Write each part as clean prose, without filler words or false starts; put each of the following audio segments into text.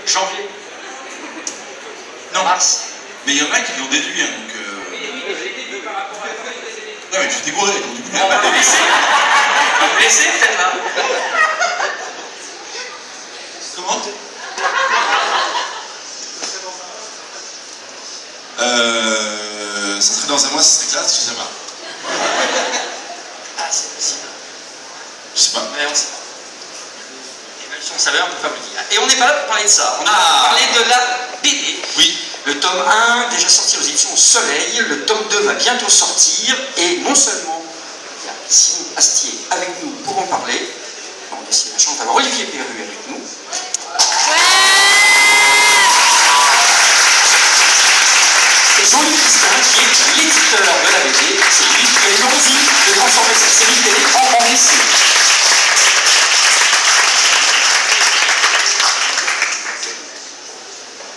Janvier. Non. Mars. Mais il y en a qui l'ont déduit, hein, donc... Non mais tu t'es gouré, donc du coup... On va vous laisser. On va vous laisser peut-être là. Comment ça serait dans un mois, ça serait classe, je sais pas. Ah, c'est possible. Je sais pas. Mais on sait pas. Et même si on savait, on ne peut pas vous dire. Et on n'est pas là pour parler de ça. On est là pour parler de la BD. Oui. Le tome 1, déjà sorti aux éditions Soleil. Le tome 2 va bientôt sortir. Et non seulement il y a Simon Astier avec nous pour en parler. On a aussi la chance d'avoir Olivier Perru avec nous. Et Jean-Luc Christin, qui est l'éditeur de la BD, c'est lui qui a eu l'envie de transformer cette série télé en récit.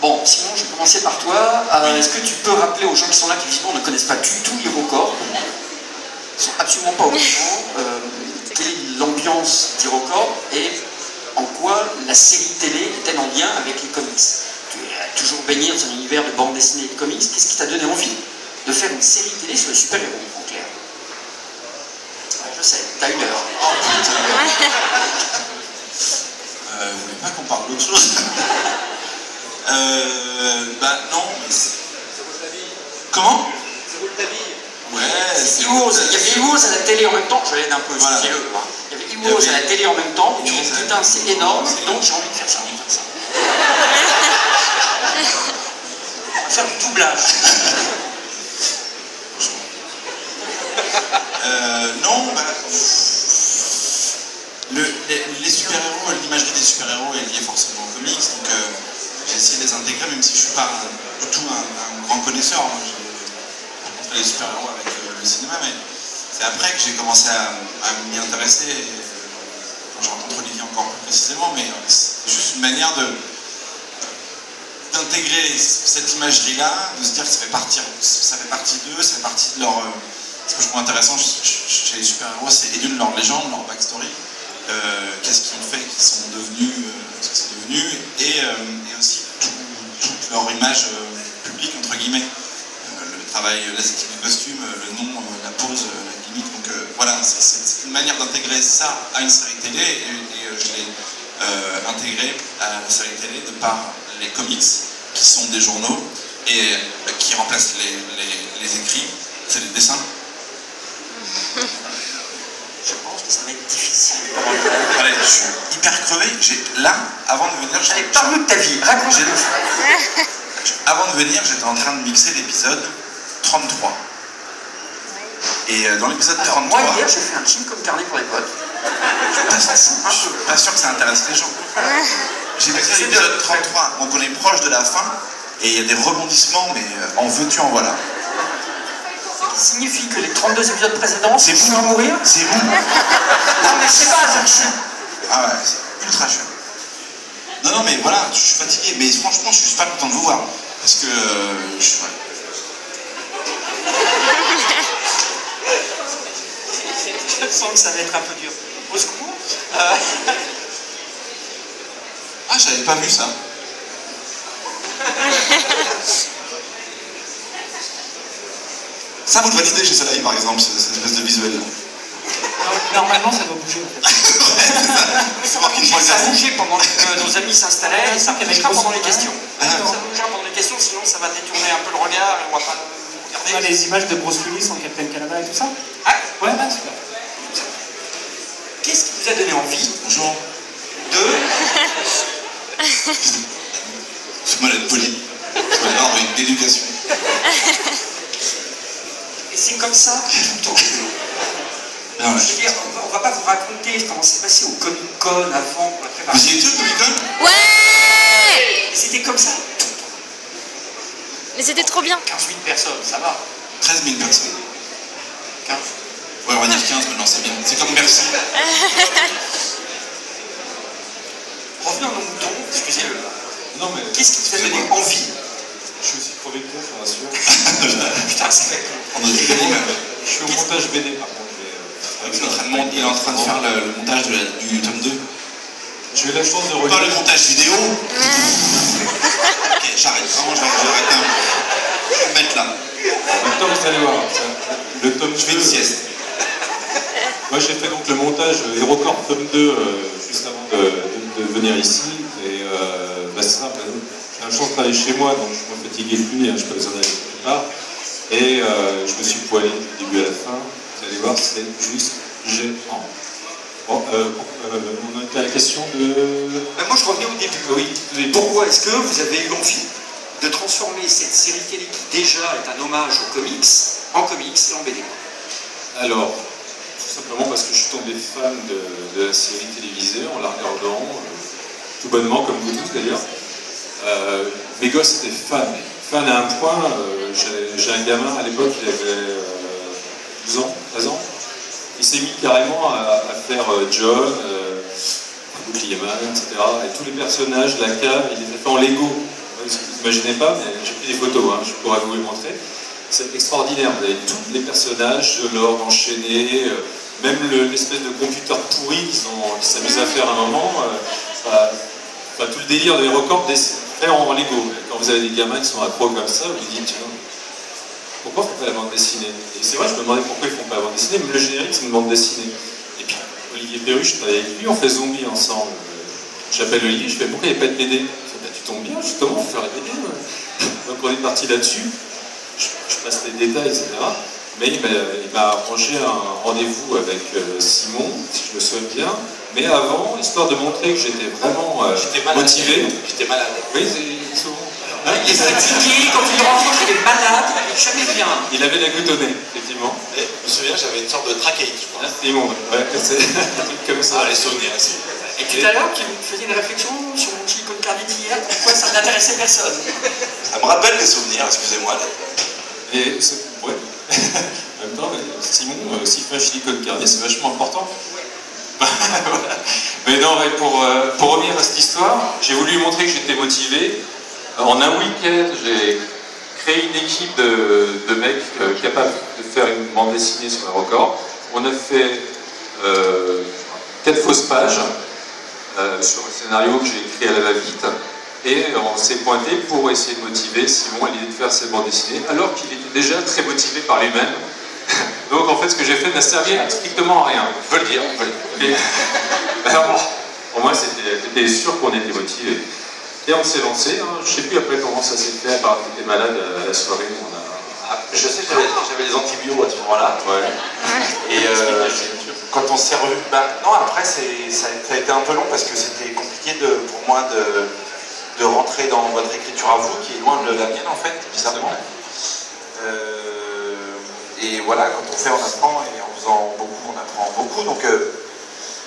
Bon, Simon, je vais commencer par toi. Est-ce que tu peux rappeler aux gens qui sont là, qui visiblement ne connaissent pas du tout HeroCorp, qui ne sont absolument pas au courant, quelle est l'ambiance d'HeroCorp et en quoi la série télé est-elle en lien avec les comics? Tu as toujours baigné dans un univers de bande dessinée et de comics. Qu'est-ce qui t'a donné envie de faire une série télé sur les super-héros, en clair? Ouais, je sais, t'as une heure. Oh putain. Vous voulez pas qu'on parle d'autre chose? Bah non. Comment? Ça vaut ta vie. Ouais, c'est... Il y avait Heroes à la télé en même temps, je l'aide un peu, voilà. Il y avait Heroes à la télé en même temps, et tu dis putain c'est énorme, donc j'ai envie de faire ça. On va faire du doublage. Non, bah... les super-héros, l'imagerie des super-héros est liée forcément aux comics, donc j'ai essayé de les intégrer, même si je ne suis pas du tout un grand connaisseur. Moi, j'ai rencontré les super-héros avec le cinéma, mais c'est après que j'ai commencé à m'y intéresser. Je rencontre Olivier encore plus précisément, mais c'est juste une manière d'intégrer cette imagerie-là, de se dire que ça fait partie d'eux, ça fait partie de leur... ce que je trouve intéressant chez les super-héros, c'est d'une leur légende, leur backstory, qu'est-ce qu'ils ont fait, qu'ils sont devenus, ce qu'ils sont devenus, et aussi toute leur image publique, entre guillemets. Le travail, l'esthétique du costume, le nom, la pose, la gimmick. Donc voilà, c'est une manière d'intégrer ça à une série télé, et je l'ai intégré à la série télé de par les comics, qui sont des journaux, et qui remplacent les écrits, c'est les dessins. Je pense que ça va être difficile. Allez, je suis hyper crevé. Là, avant de venir... Allez, parle-nous de ta vie, raconte-nous. Avant de venir, j'étais en train de mixer l'épisode 33. Et dans l'épisode 33... Moi, hier, j'ai fait un film comme carnet pour les potes. Je suis pas sûr que ça intéresse les gens. J'ai mixé l'épisode 33, donc on est proche de la fin, et il y a des rebondissements, mais en veux-tu, en voilà. Signifie que les 32 épisodes précédents, c'est vous à mourir. C'est vous. Non mais c'est pas ça, chiant. Ah ouais, c'est ultra chiant. Non mais voilà, je suis fatigué, mais franchement je suis super content de vous voir. Parce que je suis... Je sens que ça va être un peu dur. Au secours. Ah, j'avais pas vu ça. Ça, vous le validez chez Soleil, par exemple, cette espèce de visuel-là. Normalement, ça doit bouger, en fait. C'est voir qu'il faut ça a bougé pendant que nos amis s'installaient, et ça bougera pendant les questions. Ah, ça bougera pendant les questions, sinon ça va détourner un peu le regard, et on va pas regarder. Les images de Bruce Willis en Captain Canada et tout ça. Ah, ouais, super. Qu'est-ce qui vous a donné envie Bonjour. C'est moi d'être poli. C'est pas l'ordre d'éducation. Et c'est comme ça tout le temps. Je veux dire, on va pas vous raconter comment c'est passé au Comic-Con avant pour la préparation. Vous y étiez au Comic-Con? Ouais! Et c'était comme ça. Mais c'était trop bien. 15 000 personnes, ça va. 13 000 personnes. 15. Ouais, on va dire 15 maintenant, c'est bien. C'est comme merci. Revenons à nos moutons, excusez-le. Non mais... Qu'est-ce qui vous a donné envie? Je suis aussi crevé que toi, je vous rassure. Putain, c'est vrai. On a vu l'image. Je suis au montage BD par contre. Il est en train de faire le montage du tome 2. J'ai eu la chance de Pas le montage vidéo. j'arrête, vraiment, j'arrête un... Je vais me mettre là. En même temps, vous allez voir, le tome Je fais une 2, sieste. moi j'ai fait donc le montage HeroCorp tome 2 juste avant de venir ici. Et bah, c'est simple, j'ai la chance de travailler chez moi, donc je me fatiguais plus, hein, je n'ai pas besoin d'aller quelque part. Et je me suis poilé du début à la fin. Vous allez voir, c'est juste géant. Bon, on a été à la question de... Moi, je reviens au début. Oui. Pourquoi est-ce que vous avez eu envie de transformer cette série télé qui déjà est un hommage aux comics en comics et en BD? Alors, tout simplement parce que je suis tombé fan de la série télévisée en la regardant, tout bonnement, comme vous tous d'ailleurs. Mes gosses étaient fans à un point. J'ai un gamin à l'époque, il avait 12 ans, 13 ans. Il s'est mis carrément à faire John, Bouclierman, etc. Et tous les personnages de la cave, il les a fait en Lego. Vous n'imaginez pas, mais j'ai pris des photos, hein, je pourrais vous les montrer. C'est extraordinaire, vous avez tous les personnages de l'ordre enchaîné, même l'espèce de computer pourri qu'ils s'amusent à faire à un moment. Tout le délire de HeroCorp fait en Lego. Quand vous avez des gamins qui sont accros comme ça, vous vous dites, tiens, pourquoi on ne fait pas la bande dessinée? Et c'est vrai, je me demandais pourquoi ils ne font pas la bande dessinée, mais le générique, c'est une bande dessinée. Et puis, Olivier Perru, je travaille avec lui, on fait Zombie ensemble. J'appelle Olivier, je fais, pourquoi il n'y a pas de BD? Il fait, bah, tu tombes bien, justement, on va faire la BD. Donc on est parti là-dessus, je passe les détails, etc. Mais il m'a arrangé un rendez-vous avec Simon, si je me souviens bien. Mais avant, histoire de montrer que j'étais vraiment motivé. J'étais malade. Oui, c'est souvent. Il est fatigué, quand il rencontre, il est malade, il n'est jamais bien. Il avait la goutte au nez, effectivement. Et je me souviens, j'avais une sorte de trachéite, je crois. Simon, ouais, c'est un truc comme ça. Ah, les souvenirs, aussi. Et tout à l'heure, tu faisais une réflexion sur mon Silicon Carbide d'hier, pourquoi ça n'intéressait personne? Ça me rappelle des souvenirs, excusez-moi. Et ouais. En même temps, Simon, s'il fait un silicone cardiaque, c'est vachement important. Mais non, pour revenir à cette histoire, j'ai voulu montrer que j'étais motivé. En un week-end, j'ai créé une équipe de mecs capables de faire une bande dessinée sur HeroCorp. On a fait 4 fausses pages sur un scénario que j'ai écrit à la va-vite. Et on s'est pointé pour essayer de motiver Simon à l'idée de faire cette bande dessinée, alors qu'il était déjà très motivé par lui-même. Donc en fait, ce que j'ai fait n'a servi strictement à rien. Je veux le dire. Alors bon, pour moi, c'était sûr qu'on était motivé. Et on s'est lancé. Hein. Je ne sais plus après comment ça s'est fait, à part que t'es malade à la soirée. Je sais que j'avais des antibiotiques à ce moment-là. Ouais. Et quand on s'est revu, non, après ça a été un peu long parce que c'était compliqué pour moi de rentrer dans votre écriture à vous, qui est loin de la mienne en fait, bizarrement. Et voilà, quand on fait, on apprend, et en faisant beaucoup, on apprend beaucoup. Donc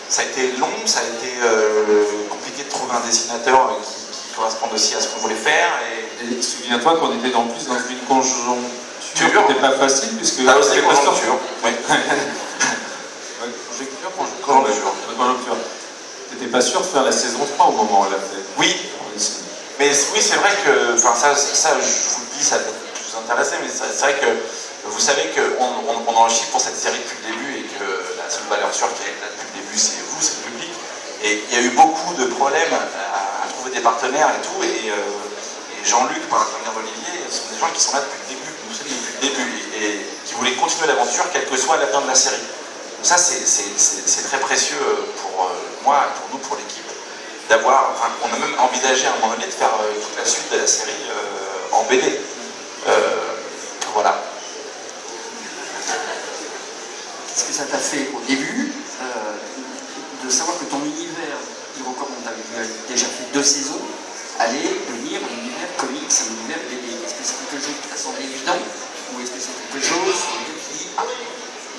ça a été long, ça a été compliqué de trouver un dessinateur qui corresponde aussi à ce qu'on voulait faire. Et souviens-toi qu'on était en plus dans une conjoncture qui n'était pas facile, puisque... Ah, c'était conjoncture, oui. Conjoncture. Tu n'étais pas sûr de faire la saison 3 au moment où on l'a fait. Oui. Mais oui, c'est vrai que, enfin ça je vous le dis, ça peut vous intéresser, mais c'est vrai que vous savez qu'on en chie pour cette série depuis le début et que la seule valeur sûre qui est là depuis le début, c'est vous, c'est le public. Et il y a eu beaucoup de problèmes à trouver des partenaires et tout, et Jean-Luc, par l'intermédiaire d'Olivier, ce sont des gens qui sont là depuis le début, nous sommes depuis le début, et qui voulaient continuer l'aventure, quel que soit l'avenir de la série. Donc ça, c'est très précieux pour moi, pour nous, pour l'équipe. Enfin, on a même envisagé à un moment donné de faire toute la suite de la série en BD. Voilà. Qu'est-ce que ça t'a fait au début de savoir que ton univers, HeroCorp, dont tu avais déjà fait 2 saisons, allait devenir un univers comics, un univers BD? Est-ce que c'est quelque chose qui t'a semblé évident? Ou est-ce que c'est quelque chose sur lequel tu dis, ah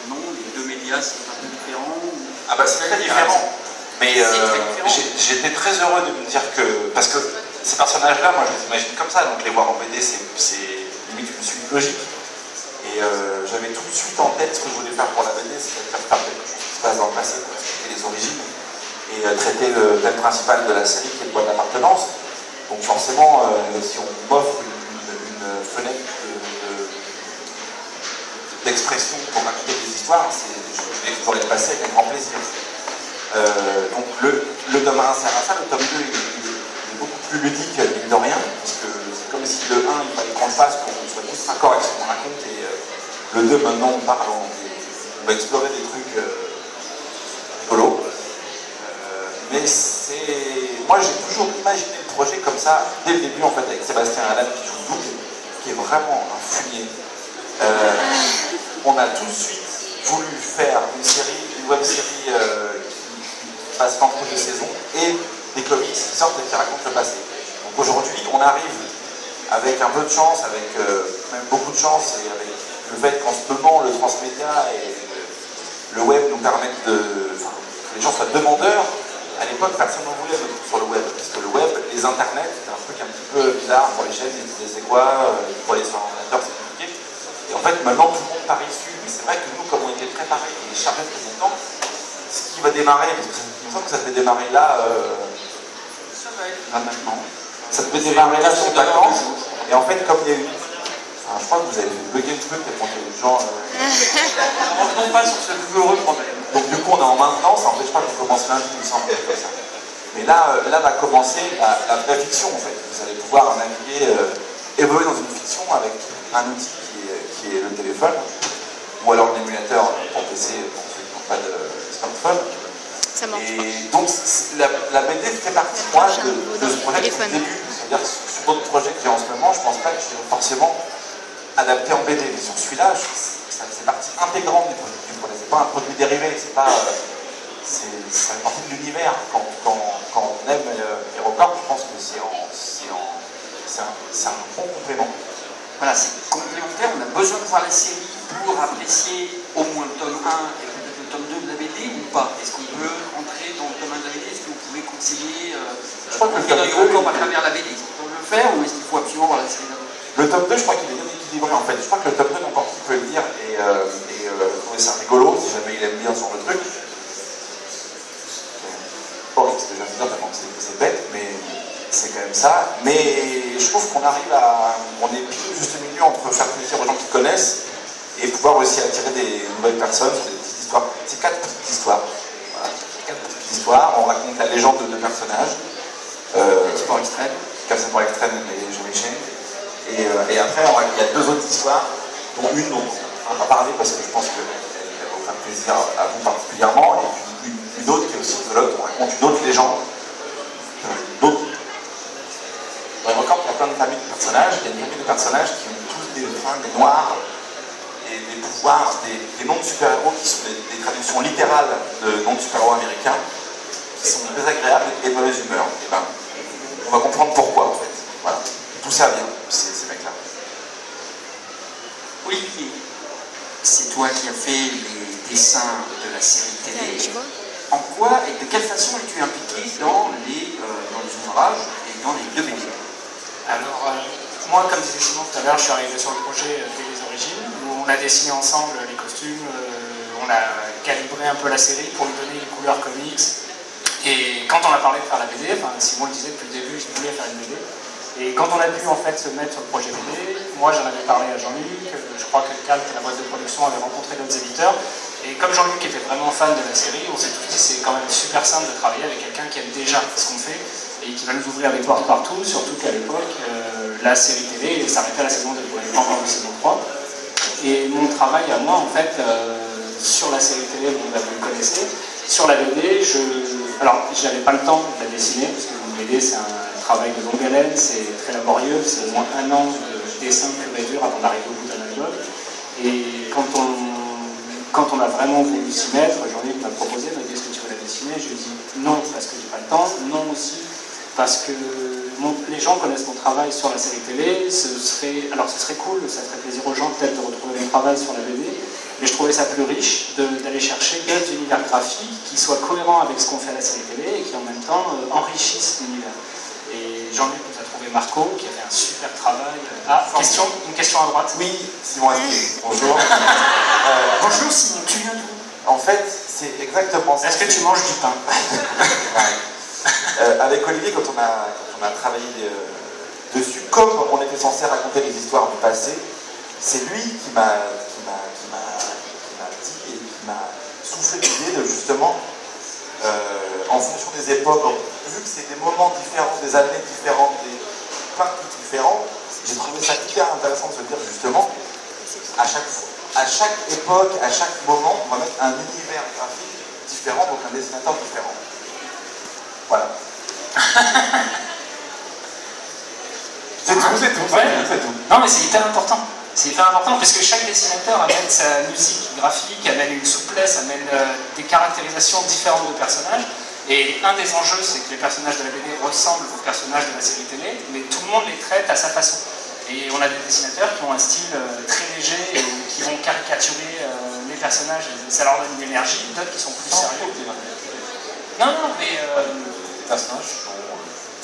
non, les 2 médias sont un peu différents? Ah bah c'est très différent. Mais j'étais très heureux de me dire que... Parce que ces personnages-là, moi je les imagine comme ça, donc les voir en BD, c'est limite une suite logique. Et j'avais tout de suite en tête ce que je voulais faire pour la BD, c'est-à-dire faire quelque chose qui se passe dans le passé pour expliquer les origines et traiter le thème principal de la série qui est le poids de l'appartenance. Donc forcément, si on m'offre une fenêtre d'expression pour raconter des histoires, je vais explorer le passé avec un grand plaisir. Donc le tome 1 sert à ça, le tome 2 il est beaucoup plus ludique, mine de rien, parce que c'est en face qu'on soit tous raccord avec ce qu'on raconte, et le 2, maintenant, on parle, on va explorer des trucs rigolos. Mais moi, j'ai toujours imaginé le projet comme ça, dès le début, en fait, avec Sébastien Adam qui joue Doug, qui est vraiment un fumier. On a tout de suite voulu faire une web série qui passe entre 2 saisons, et des comics qui sortent et qui racontent le passé. Donc aujourd'hui, on arrive avec un peu de chance, avec même beaucoup de chance, et avec le fait qu'en ce moment, le transmédia et le web nous permettent que les gens soient demandeurs. À l'époque, personne n'en voulait sur le web, parce que le web, les internets, c'était un truc un petit peu bizarre pour les chaînes, ils disaient c'est quoi, pour les ordinateurs, c'est compliqué. Et en fait, maintenant, tout le monde parie dessus, mais c'est vrai que nous, comme on était préparés et chargés de temps, ce qui va démarrer, parce que il me semble que ça devait démarrer là, maintenant. Ça devait démarrer là sur vacances, et en fait, comme il y a eu... je crois que vous avez bugué le truc, pour que les gens... Ne revenons pas sur ce heureux problème. Donc du coup, on est en maintenance, ça n'empêche pas qu'on commence lundi, il me semble, comme ça. Mais là va commencer la vraie fiction, en fait. Vous allez pouvoir naviguer, évoluer dans une fiction avec un outil qui est le téléphone, ou alors l'émulateur pour PC, pour ceux qui n'ont pas de smartphone. Ça marche pas. Et donc, la BD fait partie, moi, de ce projet depuis le début. C'est-à-dire, sur d'autres projets que j'ai en ce moment, je ne pense pas que je vais forcément adapté en BD. Mais sur celui-là, c'est partie intégrante du projet. C'est pas un produit dérivé, c'est pas... ça fait partie de l'univers. Quand on aime HeroCorp, je pense que c'est un bon complément. Voilà, c'est complémentaire, on a besoin de voir la série pour apprécier au moins le tome 1 et peut-être le tome 2 de la BD ou pas? Est-ce qu'on peut entrer dans le tome 1 de la BD? Est-ce que vous pouvez conseiller je crois que le tome 2, HeroCorp à travers la BD? Est-ce qu'on peut le faire ou est-ce qu'il faut absolument voir la série d'abord? Le tome 2, je crois qu'il est bien équilibré en fait. Je crois que le tome 2, n'importe qui peut le lire et trouver ça rigolo si jamais il aime bien sur le truc. Bon, ce que je viens de dire, tellement c'est bête, mais c'est quand même ça. Mais je trouve qu'on arrive à... On est pile juste milieu entre faire plaisir aux gens qui connaissent et pouvoir aussi attirer des nouvelles personnes sur des petites histoires. C'est 4 petites histoires. Voilà, 4 petites histoires. On raconte la légende de 2 personnages. Sport extrême. Sport extrême et Jean-Michel. Et après, il y a 2 autres histoires, dont une dont on va parler parce que je pense qu'elle va vous faire plaisir à vous particulièrement, et puis une autre qui est aussi rigolote, on raconte une autre légende. Dans HeroCorp, il y a plein de familles de personnages, il y a une famille de personnages qui ont tous des fringues noires, et des pouvoirs, des noms de super-héros qui sont des traductions littérales de noms de super-héros américains, qui sont désagréables et de mauvaise humeur. Et ben, on va comprendre pourquoi en fait. Voilà. D'où ça vient, ces mecs-là. Olivier, c'est toi qui as fait les dessins de la série télé. Tu vois? En quoi et de quelle façon es-tu impliqué dans les ouvrages et dans les 2 BD? Alors, moi, comme disait Simon tout à l'heure, je suis arrivé sur le projet dès les origines, où on a dessiné ensemble les costumes, on a calibré un peu la série pour lui donner les couleurs comics. Et quand on a parlé de faire la BD, enfin, Simon le disait depuis le début, je voulais faire une BD. Et quand on a pu en fait se mettre sur le projet BD, moi j'en avais parlé à Jean-Luc, je crois que Calque, la boîte de production, avait rencontré d'autres éditeurs. Et comme Jean-Luc était vraiment fan de la série, on s'est tous dit c'est quand même super simple de travailler avec quelqu'un qui aime déjà ce qu'on fait et qui va nous ouvrir des portes partout, surtout qu'à l'époque, la série télé s'arrêtait à la saison 2, il n'y avait pas encore de saison 3. Et mon travail à moi, en fait, sur la série télé, vous le connaissez, sur la BD, alors je n'avais pas le temps de la dessiner, parce que une BD c'est un travail de longue haleine, c'est très laborieux, c'est au moins 1 an de dessin pur et dur avant d'arriver au bout d'un album. Et quand on a vraiment voulu s'y mettre, Jean-Luc m'a proposé, m'a dit est-ce que tu veux la dessiner? Je lui ai dit non parce que j'ai pas le temps, non aussi parce que les gens connaissent mon travail sur la série télé, ce serait cool, ça ferait plaisir aux gens peut-être de retrouver mon travail sur la BD, mais je trouvais ça plus riche d'aller chercher d'autres univers graphiques qui soient cohérents avec ce qu'on fait à la série télé et qui en même temps enrichissent l'univers. Et Jean-Luc nous a trouvé Marco, qui a fait un super travail. Une question à droite. Oui, Simon Astier, bonjour. Bonjour Simon, tu viens d'où? En fait, c'est exactement ça. Est-ce que tu manges du pain? Avec Olivier, quand on a travaillé dessus, comme on était censé raconter les histoires du passé, c'est lui qui m'a dit et qui m'a soufflé l'idée de justement, en fonction des époques, vu que c'est des moments différents, des années différentes, plein de trucs différents, j'ai trouvé ça hyper intéressant façon de se dire justement, à chaque époque, à chaque moment, on va mettre un univers graphique différent, donc un dessinateur différent. Voilà. C'est tout, c'est tout. Ouais. C'est tout. Non, mais c'est hyper important. C'est hyper important parce que chaque dessinateur amène sa musique graphique, amène une souplesse, amène des caractérisations différentes de personnages. Et un des enjeux, c'est que les personnages de la BD ressemblent aux personnages de la série télé, mais tout le monde les traite à sa façon. Et on a des dessinateurs qui ont un style très léger et qui vont caricaturer les personnages, et ça leur donne une énergie, d'autres qui sont plus sérieux. Non, mais... Les personnages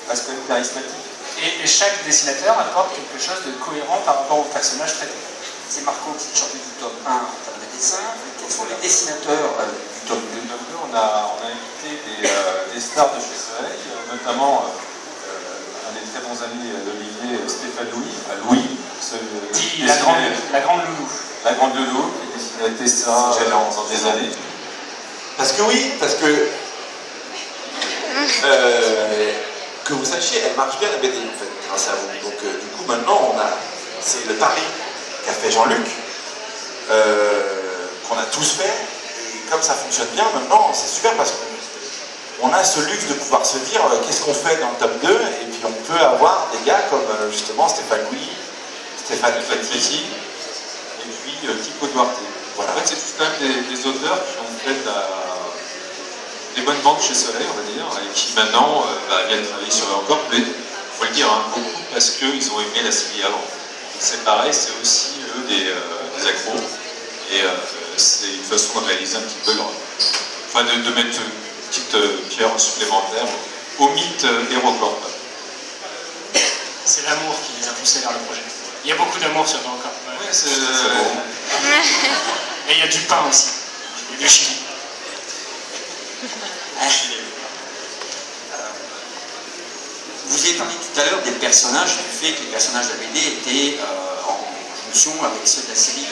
restent quand même charismatiques. Et chaque dessinateur apporte quelque chose de cohérent par rapport au personnage traité. C'est Marco qui est champion du tome 1 en termes de dessin. Quels sont les dessinateurs du tome 2? On a invité des stars de chez Soleil, notamment un des très bons amis d'Olivier, Stéphane Louis, La grande Loulou. La grande Loulou, qui a testé ça dans des années. Parce que que vous sachiez, elle marche bien la BD en fait, grâce à vous. Donc du coup maintenant c'est le pari qu'a fait Jean-Luc, qu'on a tous fait, et comme ça fonctionne bien maintenant, c'est super parce qu'on a ce luxe de pouvoir se dire qu'est-ce qu'on fait dans le tome 2, et puis on peut avoir des gars comme justement Stéphane Louis, Stéphane Fati, et puis Kiko Duarte. Voilà. En fait, c'est tous quand même des auteurs qui ont fait des bonnes ventes chez Soleil, on va dire, et qui maintenant viennent travailler sur eux encore, mais il faut le dire, hein, beaucoup parce qu'ils ont aimé la série avant. C'est pareil, c'est aussi eux des accros, et c'est une façon de réaliser un petit peu de mettre une petite pierre supplémentaire au mythe HeroCorp. C'est l'amour qui les a poussés vers le projet. Il y a beaucoup d'amour sur HeroCorp. Ouais, c'est bon. Et il y a du pain aussi, et du chili. Vous avez parlé tout à l'heure des personnages, du fait que les personnages de la BD étaient en jonction avec ceux de la série.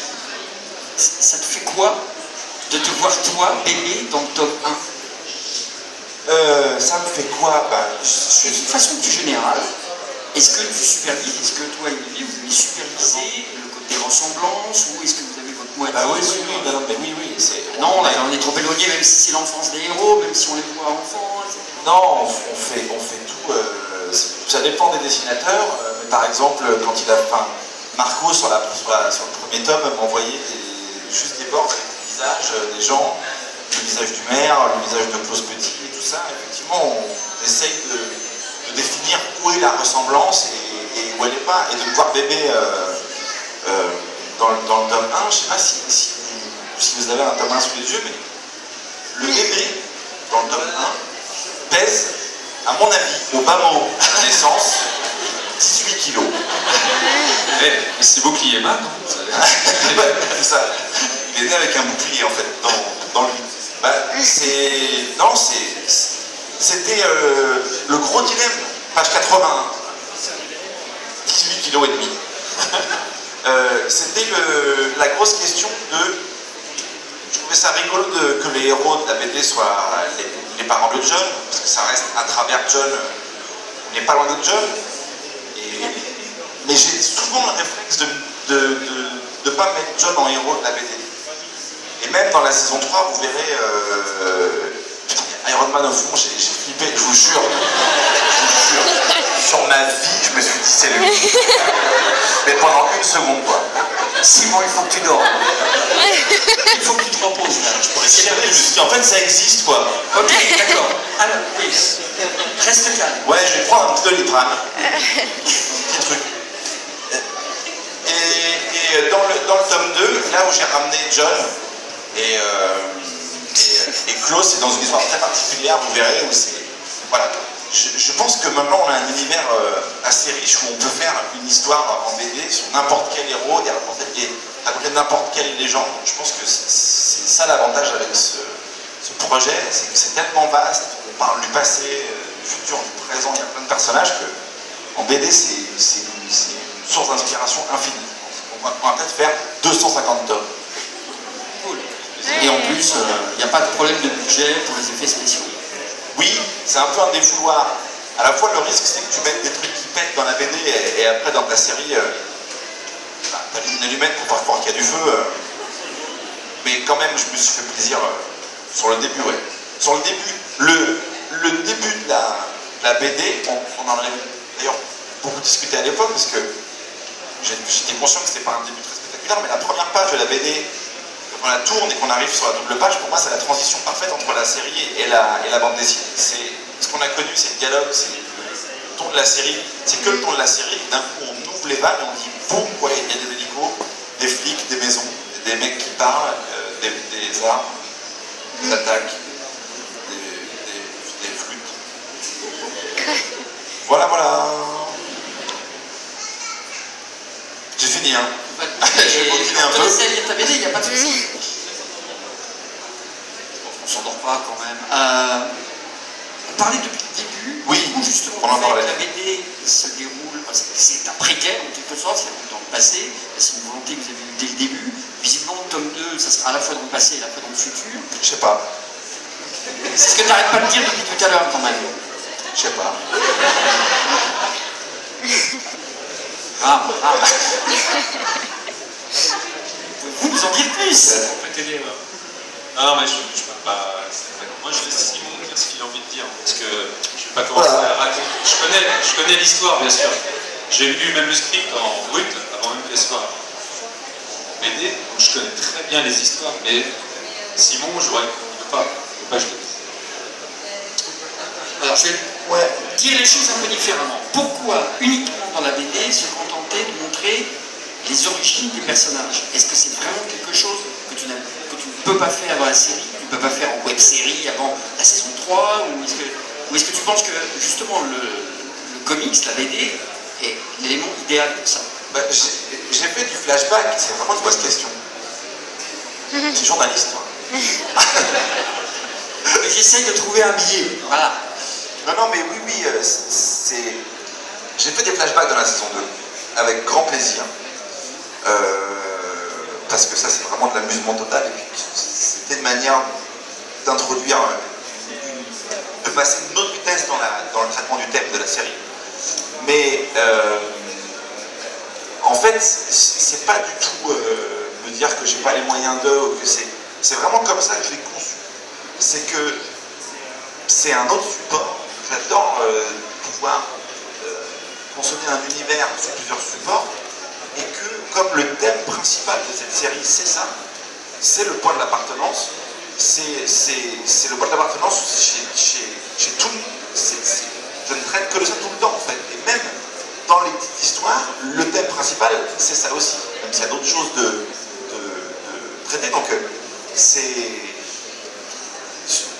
Ça te fait quoi de te voir toi, bébé, dans le tome 1? Ça me fait quoi? De façon plus générale, est-ce que tu supervises, est-ce que toi et Olivier, vous avez supervisé le côté ressemblance, ou est-ce que vous avez votre moitié? Oui. Non, on est trop éloigné, même si c'est l'enfance des héros, même si on les voit enfants. Non, on fait tout. Ça dépend des dessinateurs. Mais par exemple, quand il a peint Marco sur le premier tome, m'envoyait juste des bords avec le visage des gens, le visage du maire, le visage de Klaus Petit et tout ça. Effectivement, on essaye de définir où est la ressemblance et où elle n'est pas, et de voir bébé dans le tome 1. Je ne sais pas si vous avez un tome 1 sous les yeux, mais le bébé dans le tome 1 pèse, à mon avis, au bas mot de naissance, 18 kilos. C'est bouclier man, non? C'est ça. Il est né avec un bouclier en fait dans lui. C'était le gros dilemme, page 80. 18 kilos et demi. C'était la grosse question de. Je trouvais ça rigolo que les héros de la BD soient les parents de John, parce que ça reste à travers John, on n'est pas loin de John. Mais j'ai souvent le réflexe de ne pas mettre John en héros de la BD. Et même dans la saison 3, vous verrez Iron Man au fond, j'ai flippé, je vous jure. Sur ma vie, je me suis dit c'est lui. Mais pendant une seconde, quoi. Simon, il faut que tu dormes. Il faut que tu te reposes là. Je pourrais s'énerver, je me suis dit en fait ça existe quoi. Ok, d'accord. Alors, oui. Reste calme. Ouais, je vais prendre un petit Doliprane. Petit truc. Et dans le tome 2, là où j'ai ramené John et Klaus, c'est dans une histoire très particulière, vous verrez, où c'est. Voilà. Je pense que maintenant on a un univers assez riche où on peut faire une histoire en BD sur n'importe quel héros et raconter n'importe quelle légende. Je pense que c'est ça l'avantage avec ce projet, c'est que c'est tellement vaste, on parle du passé, du futur, du présent, il y a plein de personnages que en BD c'est une source d'inspiration infinie. On va peut-être faire 250 tomes. Cool. Et en plus, il n'y a pas de problème de budget pour les effets spéciaux. Oui, c'est un peu un défouloir. À la fois, le risque, c'est que tu mettes des trucs qui pètent dans la BD et après, dans ta série, une allumette pour faire croire qu'il y a du feu. Mais quand même, je me suis fait plaisir sur le début, ouais. Sur le début, le début de la BD, on en avait d'ailleurs beaucoup discuté à l'époque, parce que j'étais conscient que c'était pas un début très spectaculaire, mais la première page de la BD, quand on la tourne et qu'on arrive sur la double page, pour moi, c'est la transition parfaite entre la série et la bande dessinée. C'est ce qu'on a connu, c'est le dialogue, c'est le ton de la série, c'est que le ton de la série, d'un coup, on ouvre les vannes et on dit boum, ouais, il y a des hélicos, des flics, des maisons, des mecs qui parlent, des armes, des attaques, des flûtes. Voilà, voilà. J'ai fini, hein. Je vais continuer un peu. Tu laisses lire ta BD, il n'y a pas de souci. On s'endort pas quand même. On parlait depuis le début. Oui, où justement, on en parlait. la BD se déroule, c'est un préquel en quelque sorte, c'est dans le passé, c'est une volonté que vous avez eue dès le début. Visiblement, le tome 2, ça sera à la fois dans le passé et à la fois dans le futur. Je sais pas. C'est ce que tu n'arrêtes pas de dire depuis tout à l'heure quand même. Je sais pas. Vous nous en dire plus. On peut t'aider, Non, mais je peux pas. Moi, je laisse Simon dire ce qu'il a envie de dire, parce que je vais pas commencer à raconter. Je connais l'histoire, bien sûr. J'ai lu même le script en brut avant même qu'elle soit BD, donc je connais très bien les histoires, mais Simon, il ne veut pas, je le dis. Alors, je vais dire les choses un peu différemment. Pourquoi uniquement dans la BD se contenter de montrer les origines des personnages? Est-ce que c'est vraiment quelque chose que tu ne peux pas faire dans la série, que tu ne peux pas faire en web-série avant la saison 3, ou est-ce que tu penses que justement le comics, la BD, est l'élément idéal pour ça? J'ai fait du flashback, c'est vraiment une bonne question. C'est journaliste, toi. J'essaye de trouver un billet, voilà. Non, mais oui, j'ai fait des flashbacks dans la saison 2, avec grand plaisir. Parce que ça, c'est vraiment de l'amusement total, et puis c'était une manière d'introduire, de passer une autre vitesse dans le traitement du thème de la série. Mais en fait, c'est pas du tout me dire que j'ai pas les moyens d'eux, ou que c'est vraiment comme ça que je l'ai conçu. C'est que c'est un autre support. J'adore pouvoir consommer un univers sur plusieurs supports, et que, comme le thème principal de cette série, c'est ça, c'est le point de l'appartenance, c'est le point de l'appartenance chez tout le monde. Je ne traite que de ça tout le temps, en fait. Et même dans les petites histoires, le thème principal, c'est ça aussi. Même s'il y a d'autres choses de traiter. Donc,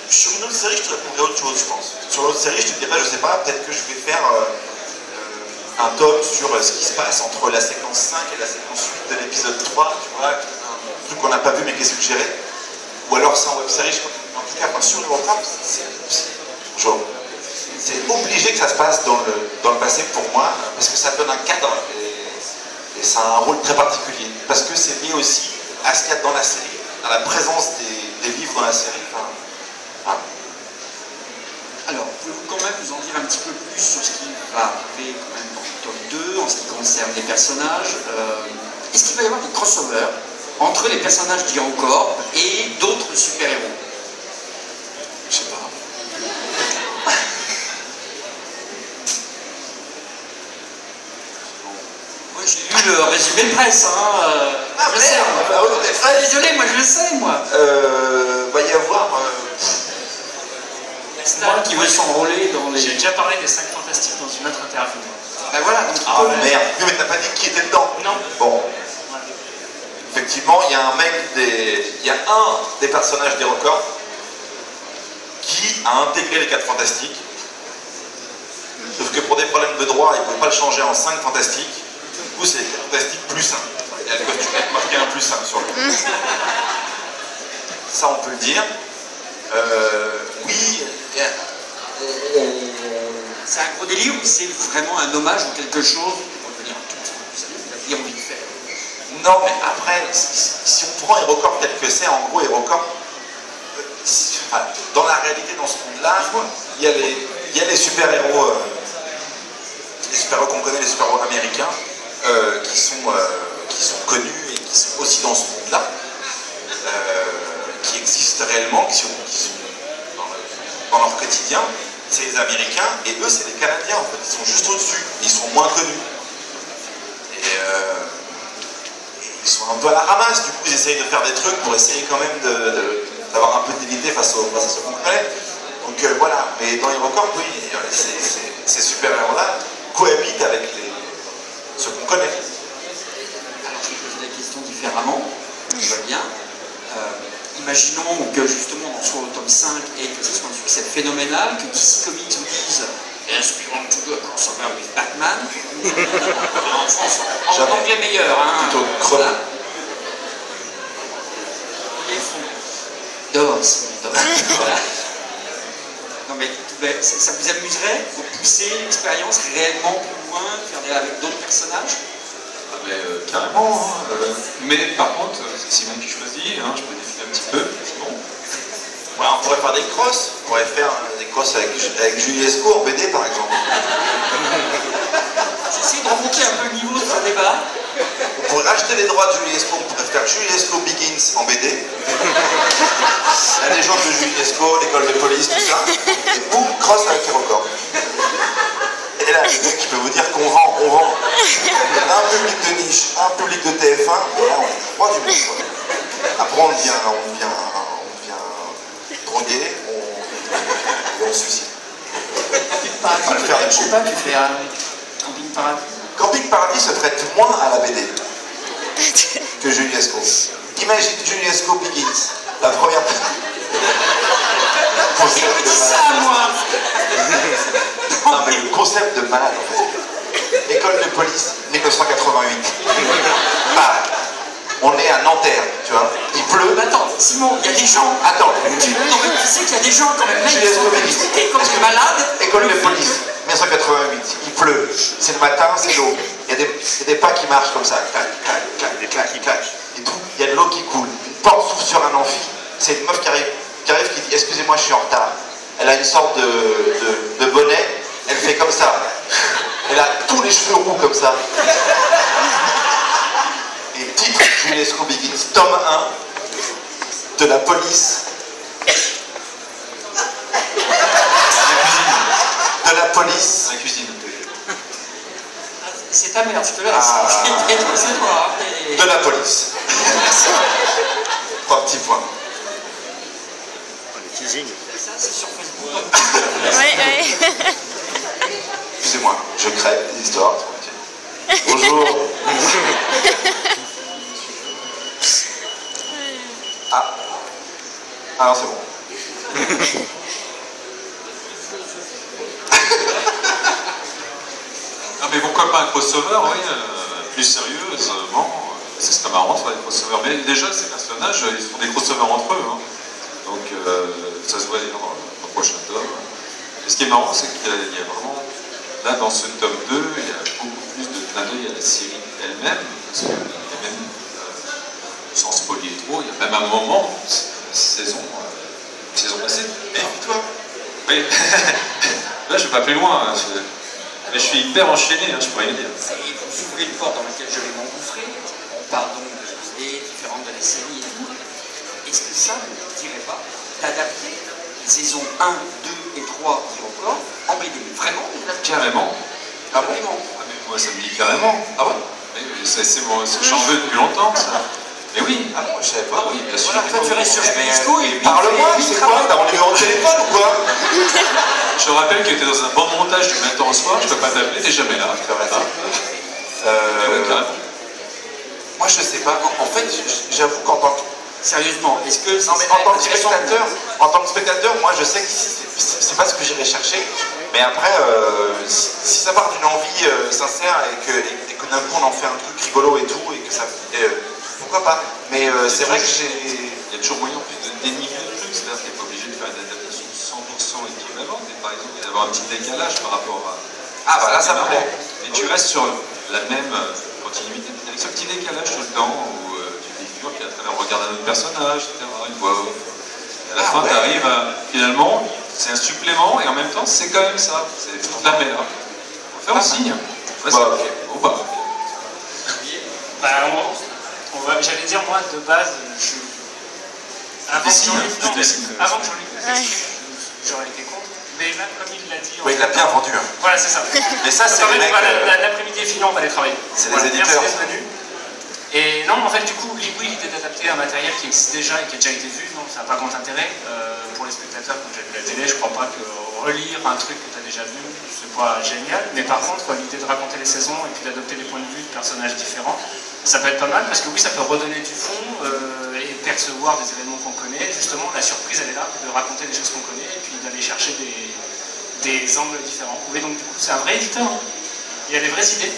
sur une autre série, je te répondrais autre chose, je pense. Sur l'autre série, je te dirais, je sais pas, peut-être que je vais faire un top sur ce qui se passe entre la séquence 5 et la séquence 8 de l'épisode 3, tu vois, un truc qu'on n'a pas vu mais qui est suggéré. Ou alors c'est en web série, en tout cas, sur Eurocamp, c'est obligé que ça se passe dans le passé pour moi, parce que ça donne un cadre et ça a un rôle très particulier. Parce que c'est lié aussi à ce qu'il y a dans la série, à la présence des livres dans la série. Enfin, Alors, pouvez-vous quand même nous en dire un petit peu plus sur ce qui va arriver quand même dans le tome 2, en ce qui concerne les personnages? Est-ce qu'il va y avoir des crossovers entre les personnages d'HeroCorp et d'autres super-héros? je sais pas. Moi, j'ai lu le résumé de presse, je le sais, moi. Désolé, moi je le sais, moi. Va y avoir... Stan qui veut s'enrôler dans les... J'ai déjà parlé des 5 Fantastiques dans une autre interview. Ben voilà, donc... Ah merde, oui, mais t'as pas dit qui était dedans. Non. Bon. Effectivement, il y a un des personnages d'HeroCorp qui a intégré les 4 Fantastiques. Sauf que pour des problèmes de droit, ils ne pouvaient pas le changer en 5 Fantastiques. Du coup, c'est les 4 Fantastiques plus 1. Il y a le costume avec marqué un plus 1 sur lui. Ça, on peut le dire. Oui. C'est un gros délire ou c'est vraiment un hommage ou quelque chose? On va venir un tout petit peu plus vite, vous avez envie de faire. Non, mais après, si on prend HeroCorp tel que c'est, en gros, HeroCorp, dans la réalité, dans ce monde-là, il y a les super-héros, les super-héros qu'on connaît, les super-héros américains, qui qui sont connus et qui sont aussi dans ce monde-là, qui existent réellement, qui sont dans leur quotidien, c'est les Américains, et eux, c'est les Canadiens, en fait. Ils sont juste au-dessus, ils sont moins connus. Et ils sont un peu à la ramasse, du coup, ils essayent de faire des trucs pour essayer quand même d'avoir un peu d'égalité face à ce qu'on connaît. Donc voilà, mais dans HeroCorp, oui, ces super-héros-là cohabitent avec ceux qu'on connaît. Alors, je vais poser la question différemment, je vois bien. Imaginons que justement on soit au tome 5 et que ce soit un succès phénoménal, que DC Comics vous dise Aspirant to do a crossover with Batman. En France, en anglais meilleur, hein. Plutôt creux. Les fonds. Dehors, voilà. Non mais ça vous amuserait de pousser l'expérience réellement plus loin, de faire avec d'autres personnages? Mais, carrément, hein, mais par contre, c'est Simon qui choisit, hein, je peux défiler un petit peu, c'est bon. Ouais, on pourrait faire des crosses, on pourrait faire des crosses avec Julie Esco en BD par exemple. J'essaie de remonter un peu le niveau de ce débat. On pourrait racheter les droits de Julie Esco, on pourrait faire Julie Esco Begins en BD. La légende de Julie Esco, l'école de police, tout ça. Et boum, cross avec HeroCorp. Et là, le mec, je peux vous dire qu'on vend un public de niche, un public de TF1, et là on est trois du monde. Après on devient drogué, et on se suicide. Camping Paradis, je sais pas, tu fais un Camping Paradis. Camping Paradis se prête moins à la BD que Julie Esco. Imagine Julie Esco Begins, la première. Je dis ça à moi. Non mais le concept de malade en fait. École de police, 1988. Pareil. On est à Nanterre, tu vois. Il pleut. Mais attends, Simon, il y a des gens. Attends. Tu sais qu'il y a des gens quand même là, Julie ils sont Esco excités comme des malades. École de police, 1988. Il pleut. C'est le matin, c'est l'eau. Il y a des pas qui marchent comme ça. Clac, clac, clac, clac, clac. Et tout. Il y a de l'eau qui coule. Une porte s'ouvre sur un amphi. C'est une meuf qui arrive qui dit excusez-moi, je suis en retard. Elle a une sorte de bonnet. Elle fait comme ça. Elle a tous les cheveux roux comme ça. Et titre Julie Esco Begins, tome 1 de la police. De la police. La cuisine. C'est ta mère, je te laisse. C'est toi. De la police. 3 petits points. Ça, c'est sur Facebook. Ouais. Excusez-moi, je crée des histoires. Bonjour. Ah non, c'est bon. Ah mais pourquoi pas un crossover, oui, plus sérieusement, ce serait marrant de faire des crossovers. Mais déjà, ces personnages, ils font des crossovers entre eux. Hein. Donc ça se voit d'ailleurs dans le prochain tome. Et ce qui est marrant, c'est qu'il y a vraiment, là dans ce tome 2, il y a beaucoup plus de clin d'œil à la série elle-même, parce qu'il y a même, sans spoiler trop, il y a même un moment, saison passée. Et toi? Oui. Là, je vais pas plus loin. Hein. Mais je suis hyper enchaîné, hein, je pourrais le dire. Et vous ouvrez une porte dans laquelle je vais m'engouffrer. On parle donc de idées différentes de la série et tout. Est-ce que ça ne vous dirait pas d'adapter les saisons 1, 2 et 3 HeroCorp en BD? Vraiment? Carrément. Ah bon? Vraiment. Ah, mais moi, ça me dit carrément. Ah ouais? J'en veux depuis longtemps, ça. Mais oui. Ah moi je savais pas. Ah oui, bien sûr. Voilà, toi tu restes sur Julie Esco et lui. Parle-moi, c'est quoi? T'as mon numéro de téléphone ou quoi? Je rappelle que tu es dans un bon montage du matin au soir, je peux pas t'appeler, t'es jamais là. Carrément. Moi je sais pas. En fait, j'avoue qu'en tant que. Sérieusement, est-ce que. Non mais en tant que spectateur, moi je sais que c'est pas ce que j'irai chercher. Mais après, si ça part d'une envie sincère et que d'un coup on en fait un truc rigolo et tout, et que ça. Pourquoi pas? Mais c'est vrai que j'ai. Il y a toujours moyen en plus de dénigrer le truc, c'est-à-dire que tu n'es pas obligé de faire une adaptation 100% équivalente, mais par exemple, il y a d'avoir un petit décalage par rapport à. Ah bah là ça me plaît. Et tu restes sur la même continuité, avec ce petit décalage tout le temps où tu défigures qu'à travers le regard d'un autre personnage, etc., une voix off. À la fin, tu arrives à. Finalement, c'est un supplément et en même temps, c'est quand même ça. C'est toute la merde. On va faire un signe. Bah, ok. Bon, bah. Bah, j'allais dire, moi, de base, avant que Jean-Luc j'aurais été contre. Mais là, comme il l'a dit... Oui, il l'a bien vendu. Hein. Voilà, c'est ça. Mais ça, c'est les mecs... L'après-midi filant, on va aller travailler. C'est les éditeurs. Et non, en fait, du coup, l'idée était d'adapter un matériel qui existe déjà et qui a déjà été vu, donc ça n'a pas grand intérêt. Pour les spectateurs, quand j'ai vu la télé, je crois pas que relire un truc que tu as déjà vu, c'est pas génial. Mais par contre, l'idée de raconter les saisons et puis d'adopter des points de vue de personnages différents, ça peut être pas mal parce que oui, ça peut redonner du fond et percevoir des événements qu'on connaît. Justement, la surprise, elle est là, de raconter des choses qu'on connaît et puis d'aller chercher des angles différents. Oui, donc du coup, c'est un vrai éditeur. Hein. Il y a des vraies idées.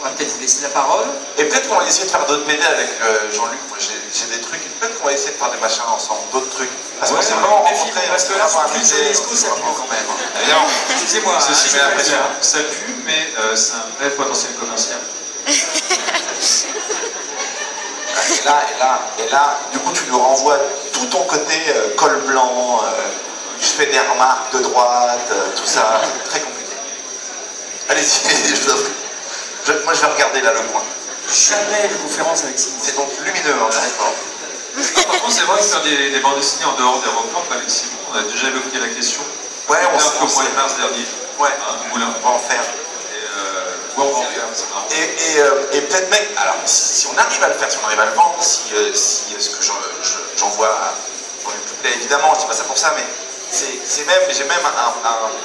On va peut-être vous laisser la parole. Et peut-être qu'on va essayer de faire d'autres BD avec Jean-Luc. Moi, j'ai des trucs. Et peut-être qu'on va essayer de faire des machins ensemble, d'autres trucs. Parce qu'on s'est vraiment rencontrés. Parce que là, c'est plus Ionesco, ça pue quand même. Évidemment. Excusez-moi. Ceci j'ai l'impression. ça pue, mais c'est un vrai potentiel commercial. Et là, du coup, tu nous renvoies tout ton côté col blanc, je fais des remarques de droite, tout ça. C'est très compliqué. Allez-y, je vous en prie. Moi, je vais regarder là le point. Jamais les conférences avec Simon. C'est donc lumineux, hein, d'accord. Par contre, c'est vrai que faire des bandes dessinées en dehors des records, avec Simon, on a déjà évoqué la question. Ouais, on s'est s'est au mois de mars dernier. Ouais, Moulin. on va en faire. On va en faire, c'est marrant. Et peut-être même, alors si on arrive à le faire, si on arrive à le vendre, si ce que j'en vois dans les plaît, évidemment, je dis pas ça pour ça, mais j'ai même un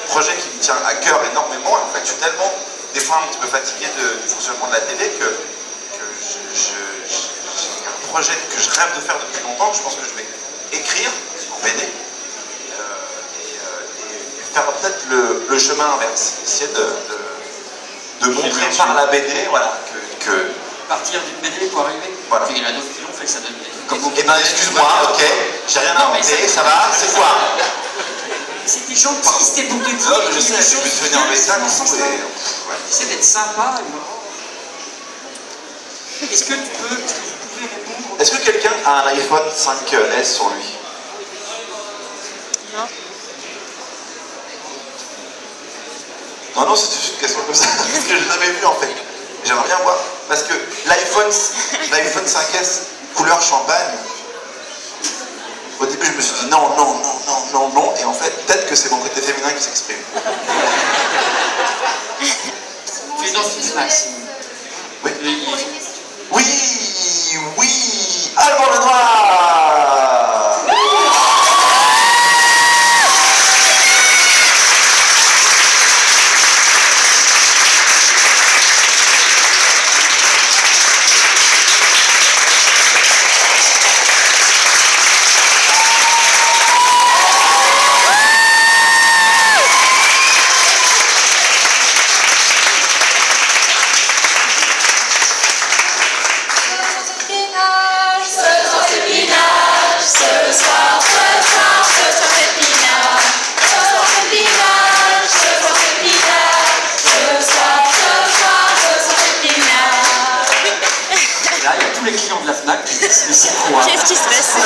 projet qui me tient à cœur énormément. En fait, je suis tellement des fois un petit peu fatigué du fonctionnement de la télé que j'ai un projet que je rêve de faire depuis longtemps, que je pense que je vais écrire en BD et faire peut-être le chemin inverse, essayer de montrer par la BD, voilà, que Partir d'une BD pour arriver. Voilà. Il y en a d'autres qui l'ont fait, ça donne comme vous. eh ben excuse-moi, ok, j'ai rien inventé, ça va, c'est quoi? C'était gentil, c'était pour te dire. Non, je sais, je me suis venu en médecin, Essaie d'être sympa. Est-ce que vous pouvez répondre? Est-ce que quelqu'un a un iPhone 5S sur lui? Non. Non, c'était juste une question comme ça, parce que je l'avais vu en fait. J'aimerais bien voir, parce que l'iPhone 5S couleur champagne, au début je me suis dit non, et en fait peut-être que c'est mon côté féminin qui s'exprime. Tu es dans une Fnac, Simon. Oui, Alban Lenoir. Les clients de la Fnac qui disent mais c'est quoi? Qu'est-ce qui se passe?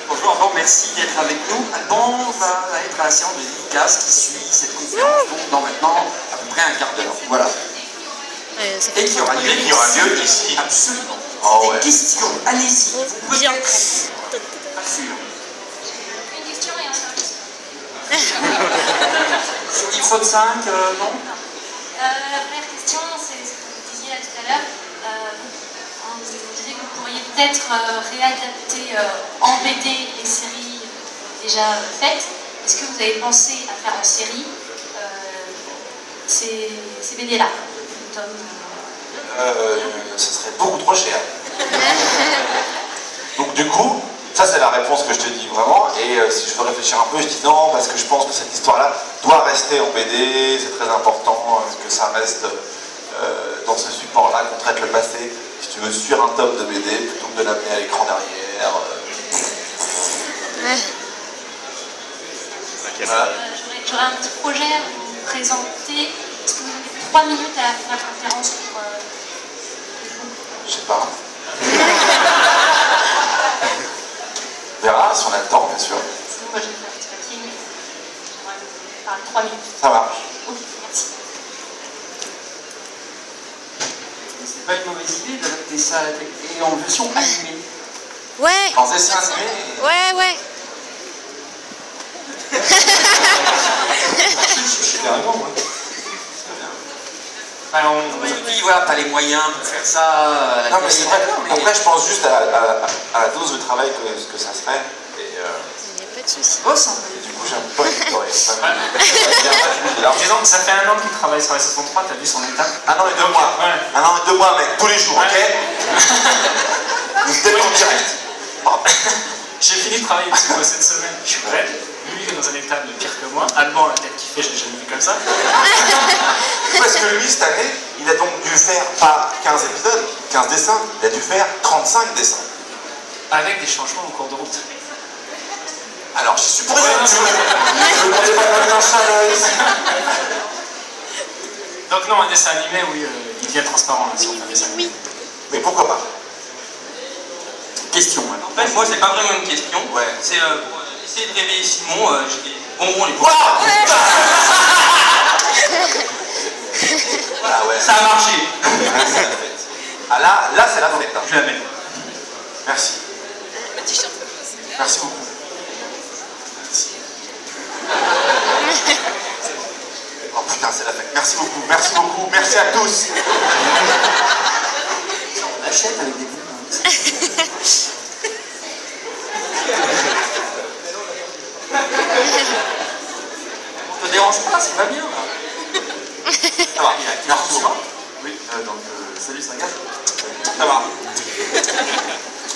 Bonjour Alban, merci d'être avec nous. Alban va être à la séance de dédicace qui suit cette conférence donc dans maintenant à peu près un quart d'heure. Voilà. Et qui aura lieu ici. Absolument. Oh, des ouais. questions, allez-y. Bien. Pas sûr. Une question et un service. Sur l'iPhone 5, non? La première question, c'est ce que vous disiez tout à l'heure. Vous disiez que vous pourriez peut-être réadapter en BD les séries déjà faites. Est-ce que vous avez pensé à faire en série ces BD-là? Ce serait beaucoup trop cher. Donc du coup, ça c'est la réponse que je te dis vraiment, et si je veux réfléchir un peu, je dis non, parce que je pense que cette histoire-là doit rester en BD, c'est très important que ça reste dans ce support-là, qu'on traite le passé, si tu veux, sur un tome de BD, plutôt que de l'amener à l'écran derrière. Voilà. J'aurais un petit projet à vous présenter. Est-ce que vous avez 3 minutes à faire conférence pour... Je sais pas. On verra si on a le temps, bien sûr. Sinon, moi, je vais faire un petit papier. parle 3 minutes. Ça marche. Ok, merci. C'est pas une mauvaise idée d'adapter ça à la télé et en version animée. Ouais, En dessin animé. ouais. Carrément, ouais. Alors, Aujourd'hui, voilà, t'as les moyens pour faire ça. À la Non, mais télé, c'est vrai. d'accord, mais- Après, je pense juste à la dose de travail que ça serait. Et, Il n'y a pas de souci. Bosse un peu. et du coup, j'ai un peu éditouré. disons que ça fait 1 an qu'il travaille sur la saison 3, t'as vu son état? 1 an et 2 mois. Ouais. 1 an et 2 mois, mec, tous les jours, ok? Vous êtes en direct. Pardon. J'ai fini de travailler dessus moi, cette semaine, je suis prêt. Lui, il est dans un état de pire que moi. Alban, la tête qu'il fait, je l'ai jamais vu comme ça. Parce que lui, cette année, il a donc dû faire pas 15 épisodes, 15 dessins, il a dû faire 35 dessins. Avec des changements en cours de route. Alors, j'y suis pour Ouais, rien. non, Je c'est ne demandais pas de un chat, Donc non, un dessin animé, oui, il devient transparent là, si on fait un dessin animé. mais pourquoi pas? Question. Alors. En fait, moi, c'est pas vraiment une question. Ouais. C'est pour essayer de réveiller Simon. J'ai des bonbons, les Quoi? Voilà, ouais. Ça a marché. Ah là c'est la fête. Hein. Je la mets. Merci. Merci beaucoup. Merci. Oh putain, c'est la fête. Merci beaucoup, merci beaucoup, merci à tous. On achète avec des bonbons. On te dérange pas, c'est pas bien. Là. Ça va, merci beaucoup. Oui, donc salut Saga. Ça va.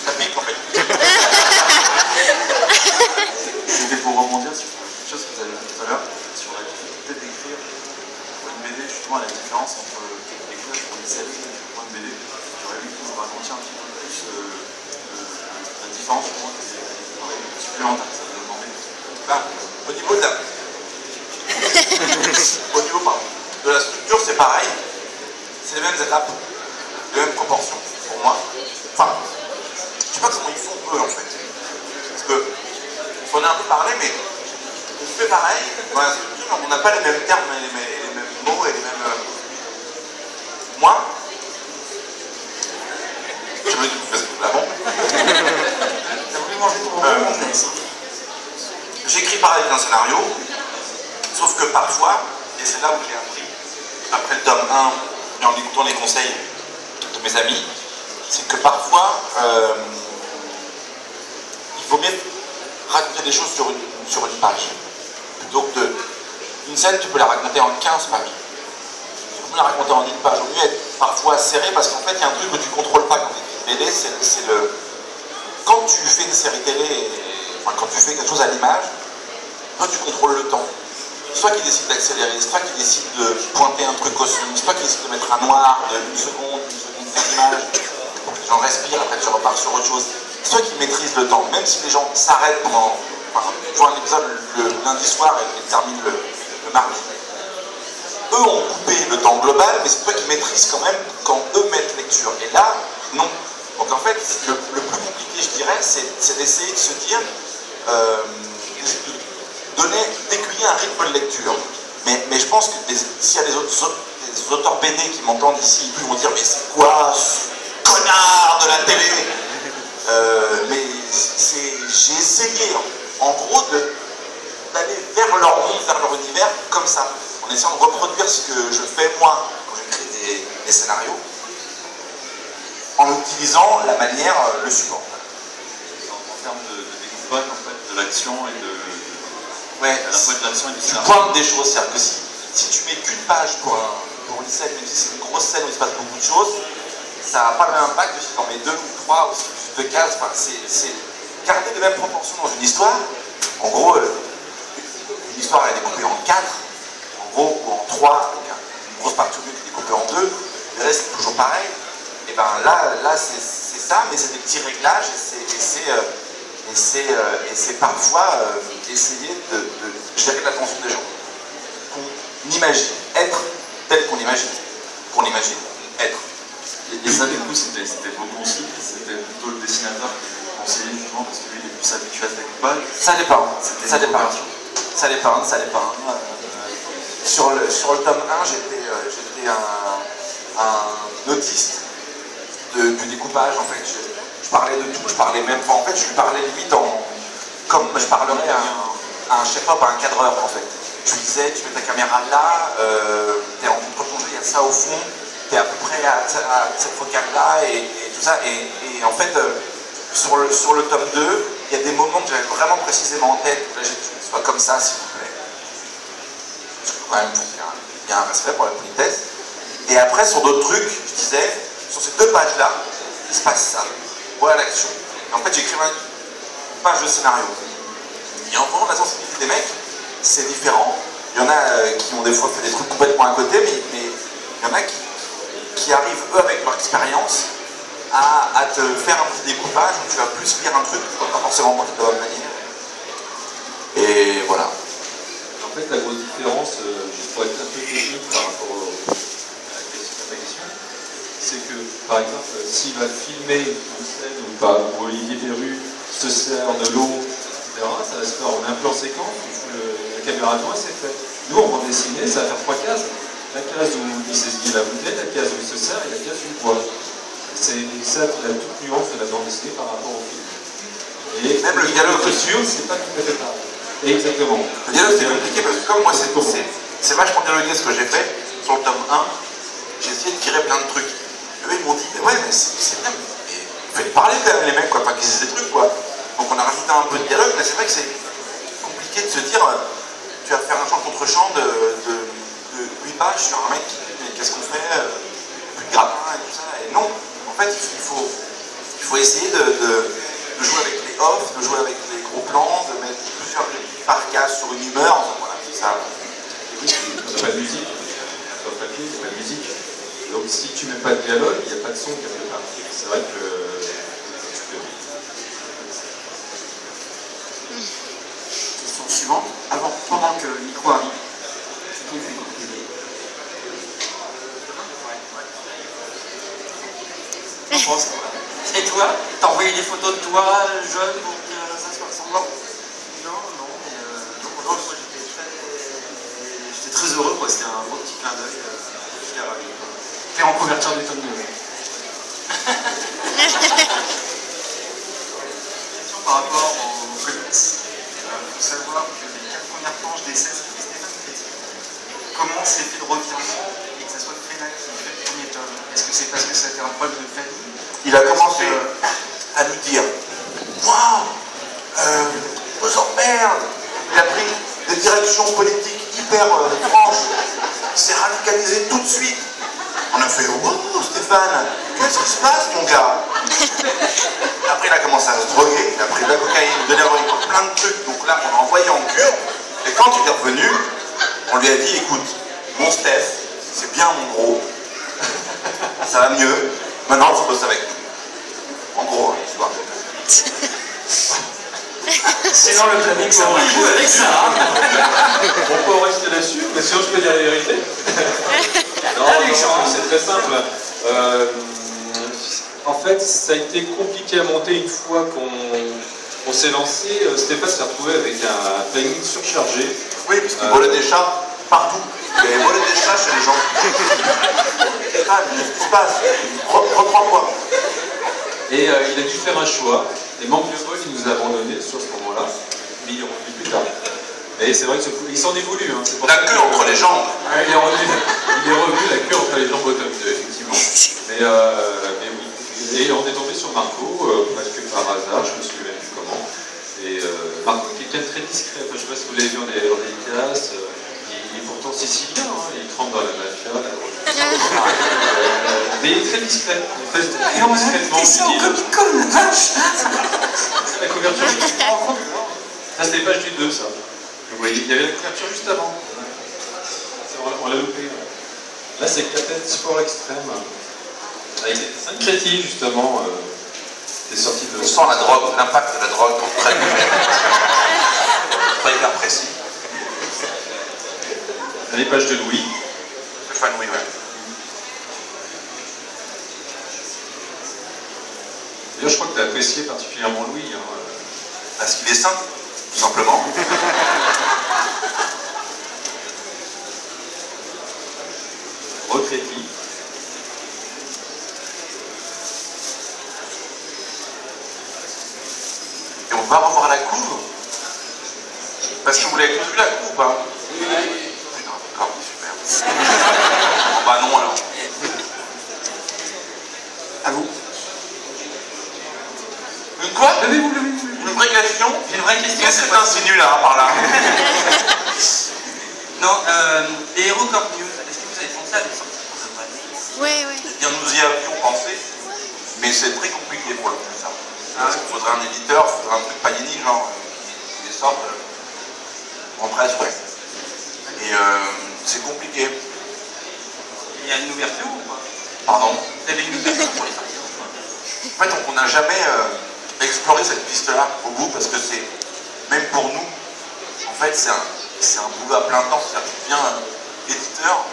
Ça pique en fait. C'était pour rebondir sur quelque chose que vous avez dit tout à l'heure, sur la difficulté d'écrire pour une BD, justement la différence entre écrire pour une série et pour une BD. J'aurais voulu que vous racontiez un petit peu plus la différence pour moi que c'est un travail supplémentaire que ça vous a demandé. Bah, au niveau de la... au niveau, pardon, de la structure, c'est pareil. C'est les mêmes étapes, les mêmes proportions, pour moi. Enfin, je sais pas comment ils font eux, en fait. Parce que, on a un peu parlé, mais on fait pareil dans la structure, mais on n'a pas les mêmes termes, et les mêmes mots et les mêmes... Moi, je me dis, vous faites la bombe. T'as voulu manger ton bonbon, on laisse. J'écris pareil d'un scénario, sauf que parfois, et c'est là où j'ai appris, après le tome 1, et en écoutant les conseils de mes amis, c'est que parfois, il vaut mieux raconter des choses sur une page. Plutôt que une scène, tu peux la raconter en 15 pages. Tu peux la raconter en 10 pages. Au mieux être parfois serré, parce qu'en fait, il y a un truc que tu ne contrôles pas quand tu écris une BD, c'est le... Quand tu fais une série télé, enfin, quand tu fais quelque chose à l'image, toi tu contrôles le temps. Soit qui décide d'accélérer, soit qui décide de pointer un truc au son, soit qui décide de mettre un noir de une seconde d'image, pour que les gens respirent, après tu repars sur autre chose. Soit qui maîtrise le temps, même si les gens s'arrêtent pendant... Enfin, ils font un épisode le lundi soir et ils terminent le mardi. Eux ont coupé le temps global, mais c'est toi qui maîtrises quand même quand eux mettent lecture. Et là, non. Donc en fait, le plus compliqué, je dirais, c'est d'essayer de se dire... d'écuyer un rythme de lecture. Mais je pense que s'il y a des auteurs BD qui m'entendent ici, ils vont dire mais c'est quoi ce connard de la télé mais j'ai essayé en gros d'aller vers leur monde, vers leur univers comme ça, en essayant de reproduire ce que je fais moi quand j'écris des scénarios, en utilisant la manière, le support. En termes de découpage en fait, de l'action et de... Ouais, à la fois de l'action et du tu scénario. pointes des choses, c'est-à-dire que si tu mets qu'une page pour une scène, même si c'est une grosse scène où il se passe beaucoup de choses, ça n'a pas le même impact que si tu en mets 2 ou 3 ou si tu te cases. Enfin, c'est garder les mêmes proportions dans une histoire. En gros, une histoire elle est découpée en 4, en gros, ou en 3, avec une grosse partie qui est découpée en 2, le reste c'est toujours pareil. Et ben là c'est ça, mais c'est des petits réglages et c'est parfois essayer de gérer l'attention des gens. Qu'on imagine être tel qu'on imagine. Qu'on imagine être. Et ça, du coup, c'était vos consignes, c'était plutôt le dessinateur qui vous conseillait justement parce que lui, il est plus habitué à ce découpage. Ça dépend. C'était Ça une dépend. conversion. Ça dépend. Sur le tome 1, j'étais un autiste du découpage. En fait, je parlais de tout, je parlais même pas. En fait, je lui parlais limite comme je parlerais à un chef-op, à un cadreur, en fait. Je lui disais, tu mets ta caméra là, t'es en contre-plongée, il y a ça au fond, t'es à peu près à cette focale-là, et tout ça. Et en fait, sur le tome 2, il y a des moments que j'avais vraiment précisément en tête. Là, j'ai dit, soit comme ça, s'il vous plaît. Parce que quand même, il y a un respect pour la politesse. Et après, sur d'autres trucs, je disais, sur ces 2 pages-là, il se passe ça. Voilà l'action. Et en fait, j'écrivais une page de scénario. Et en fonction de la sensibilité des mecs, c'est différent. Il y en a qui ont des fois fait des trucs complètement à côté, mais il y en a qui arrivent, eux, avec leur expérience, à te faire un petit découpage où tu vas plus lire un truc, pas forcément moi de la bonne manière. Et voilà. En fait, la grosse différence, juste pour être un peu technique par rapport à ta question, c'est que, par exemple, s'il va filmer une scène où Olivier Perru se sert de l'eau, etc., ça va se faire en un plan séquence, la caméra devant, c'est fait. Nous, en bande dessinée, ça va faire 3 cases. La case où il saisit la bouteille, la case où il se sert et la case où il boit. C'est ça la toute nuance de la bande dessinée par rapport au film. Et même le dialogue sûr, c'est pas tout à fait pareil. Exactement. Le dialogue, c'est compliqué parce que comme moi, c'est vachement dialogué ce que j'ai fait sur le tome 1, j'ai essayé de tirer plein de trucs. Et eux, ils m'ont dit, mais ouais, mais c'est bien, mais faites parler quand même les mecs, quoi, pas qu'ils disent des trucs, quoi. Donc on a rajouté un peu de dialogue, mais c'est vrai que c'est compliqué de se dire, tu vas faire un champ contre champ de 8 pages sur un mec qui dit, mais qu'est-ce qu'on fait, plus de grappin et tout ça. Et non, en fait, il faut essayer de jouer avec les off, de jouer avec les gros plans, de mettre plusieurs répliques par case sur une humeur, enfin voilà, c'est ça. Oui, il n'y a pas de musique, sur le papier, il n'y a pas de musique. Donc si tu mets pas de dialogue, il n'y a pas de son quelque part. C'est vrai que Question suivante. Pendant que le micro arrive, et toi, t'as envoyé des photos de toi, jeune, pour que ça soit ressemblant? Non, moi j'étais très heureux, quoi. C'était un beau petit clin d'œil. J'étais ravi. T'es en couverture du tome 2. Question par rapport aux comics. Il faut savoir que les 4 premières planches des 16 Stéphane Créti, comment s'est fait le revirement et que ça soit Fena qui fait le premier tome? Est-ce que c'est parce que ça a été un problème de famille? Il a commencé à nous dire, waouh, vous emmerde. Il a pris des directions politiques hyper franches. Il s'est radicalisé tout de suite. On a fait, wow, Stéphane, qu'est-ce qui se passe, mon gars? Après, il a commencé à se droguer, il a pris de la cocaïne, de l'héroïne, plein de trucs. Donc là, on l'a envoyé en cure. Et quand il est revenu, on lui a dit, écoute, mon Steph, c'est bien mon gros, ça va mieux. Maintenant, on se bosse avec nous. En gros, hein, tu vois. Sinon, le planning, ça va jouer avec ça. on peut en rester là-dessus, mais sinon je peux dire la vérité. Non, c'est très simple. En fait, ça a été compliqué à monter une fois qu'on s'est lancé. Stéphane s'est retrouvé avec un planning surchargé. Oui, parce qu'il volait des chats partout. Il avait volé des chats chez les gens. Stéphane, qu'est-ce qui se passe? Reprends-moi. Et il a dû faire un choix. Et manque de bol, il nous a abandonnés sur ce moment-là. Mais il est revenu plus tard. Et c'est vrai qu'il s'en est voulu. Hein. La queue entre les jambes. Il est revenu la queue entre les jambes au tome 2, effectivement. Mais oui. Et on est tombé sur Marco, presque par hasard, je me souviens même plus comment. Et Marco est quelqu'un de très discret. Enfin, je ne sais pas si vous l'avez vu en dédicace. Il est pourtant sicilien, hein. Il trempe dans la mafia, la drogue. Mais il est très discret. Et on a fait ça au Comic-Con, la vache. La couverture. Ça, c'était page du 2, ça. Vous voyez, il y avait la couverture juste avant. On l'a loupé. Là, c'est Captain Sport Extrême. Avec 5 crédits, justement. Des sorties de. On sent la drogue, l'impact de la drogue. Pas hyper précis. Les pages de Louis. Stéphane Louis, ouais. D'ailleurs, je crois que tu as apprécié particulièrement Louis. Hein. Parce qu'il est sain, tout simplement. Parce que vous l'avez tous vu la coupe ou pas? Putain, d'accord, super. Bon, bah non alors. À vous. Une quoi? Levez-vous. Une vraie question? J'ai une vraie question. Qu'est-ce que t'insinues là, par là? Non, les héros Corp News, est-ce que vous avez pensé à les sortir pour de vrai? Ouais. Eh bien, nous y avions pensé, mais c'est très compliqué pour le coup, ça. Parce qu'il faudrait un éditeur, il faudrait un truc Panini, genre, qui les sorte en presse, ouais. Et c'est compliqué. Il y a une ouverture ou pas? Pardon? Vous avez une ouverture pour les sortir? En fait, on n'a jamais exploré cette piste-là au bout, parce que c'est, même pour nous, en fait, c'est un boulot à plein temps. C'est-à-dire que tu deviens éditeur,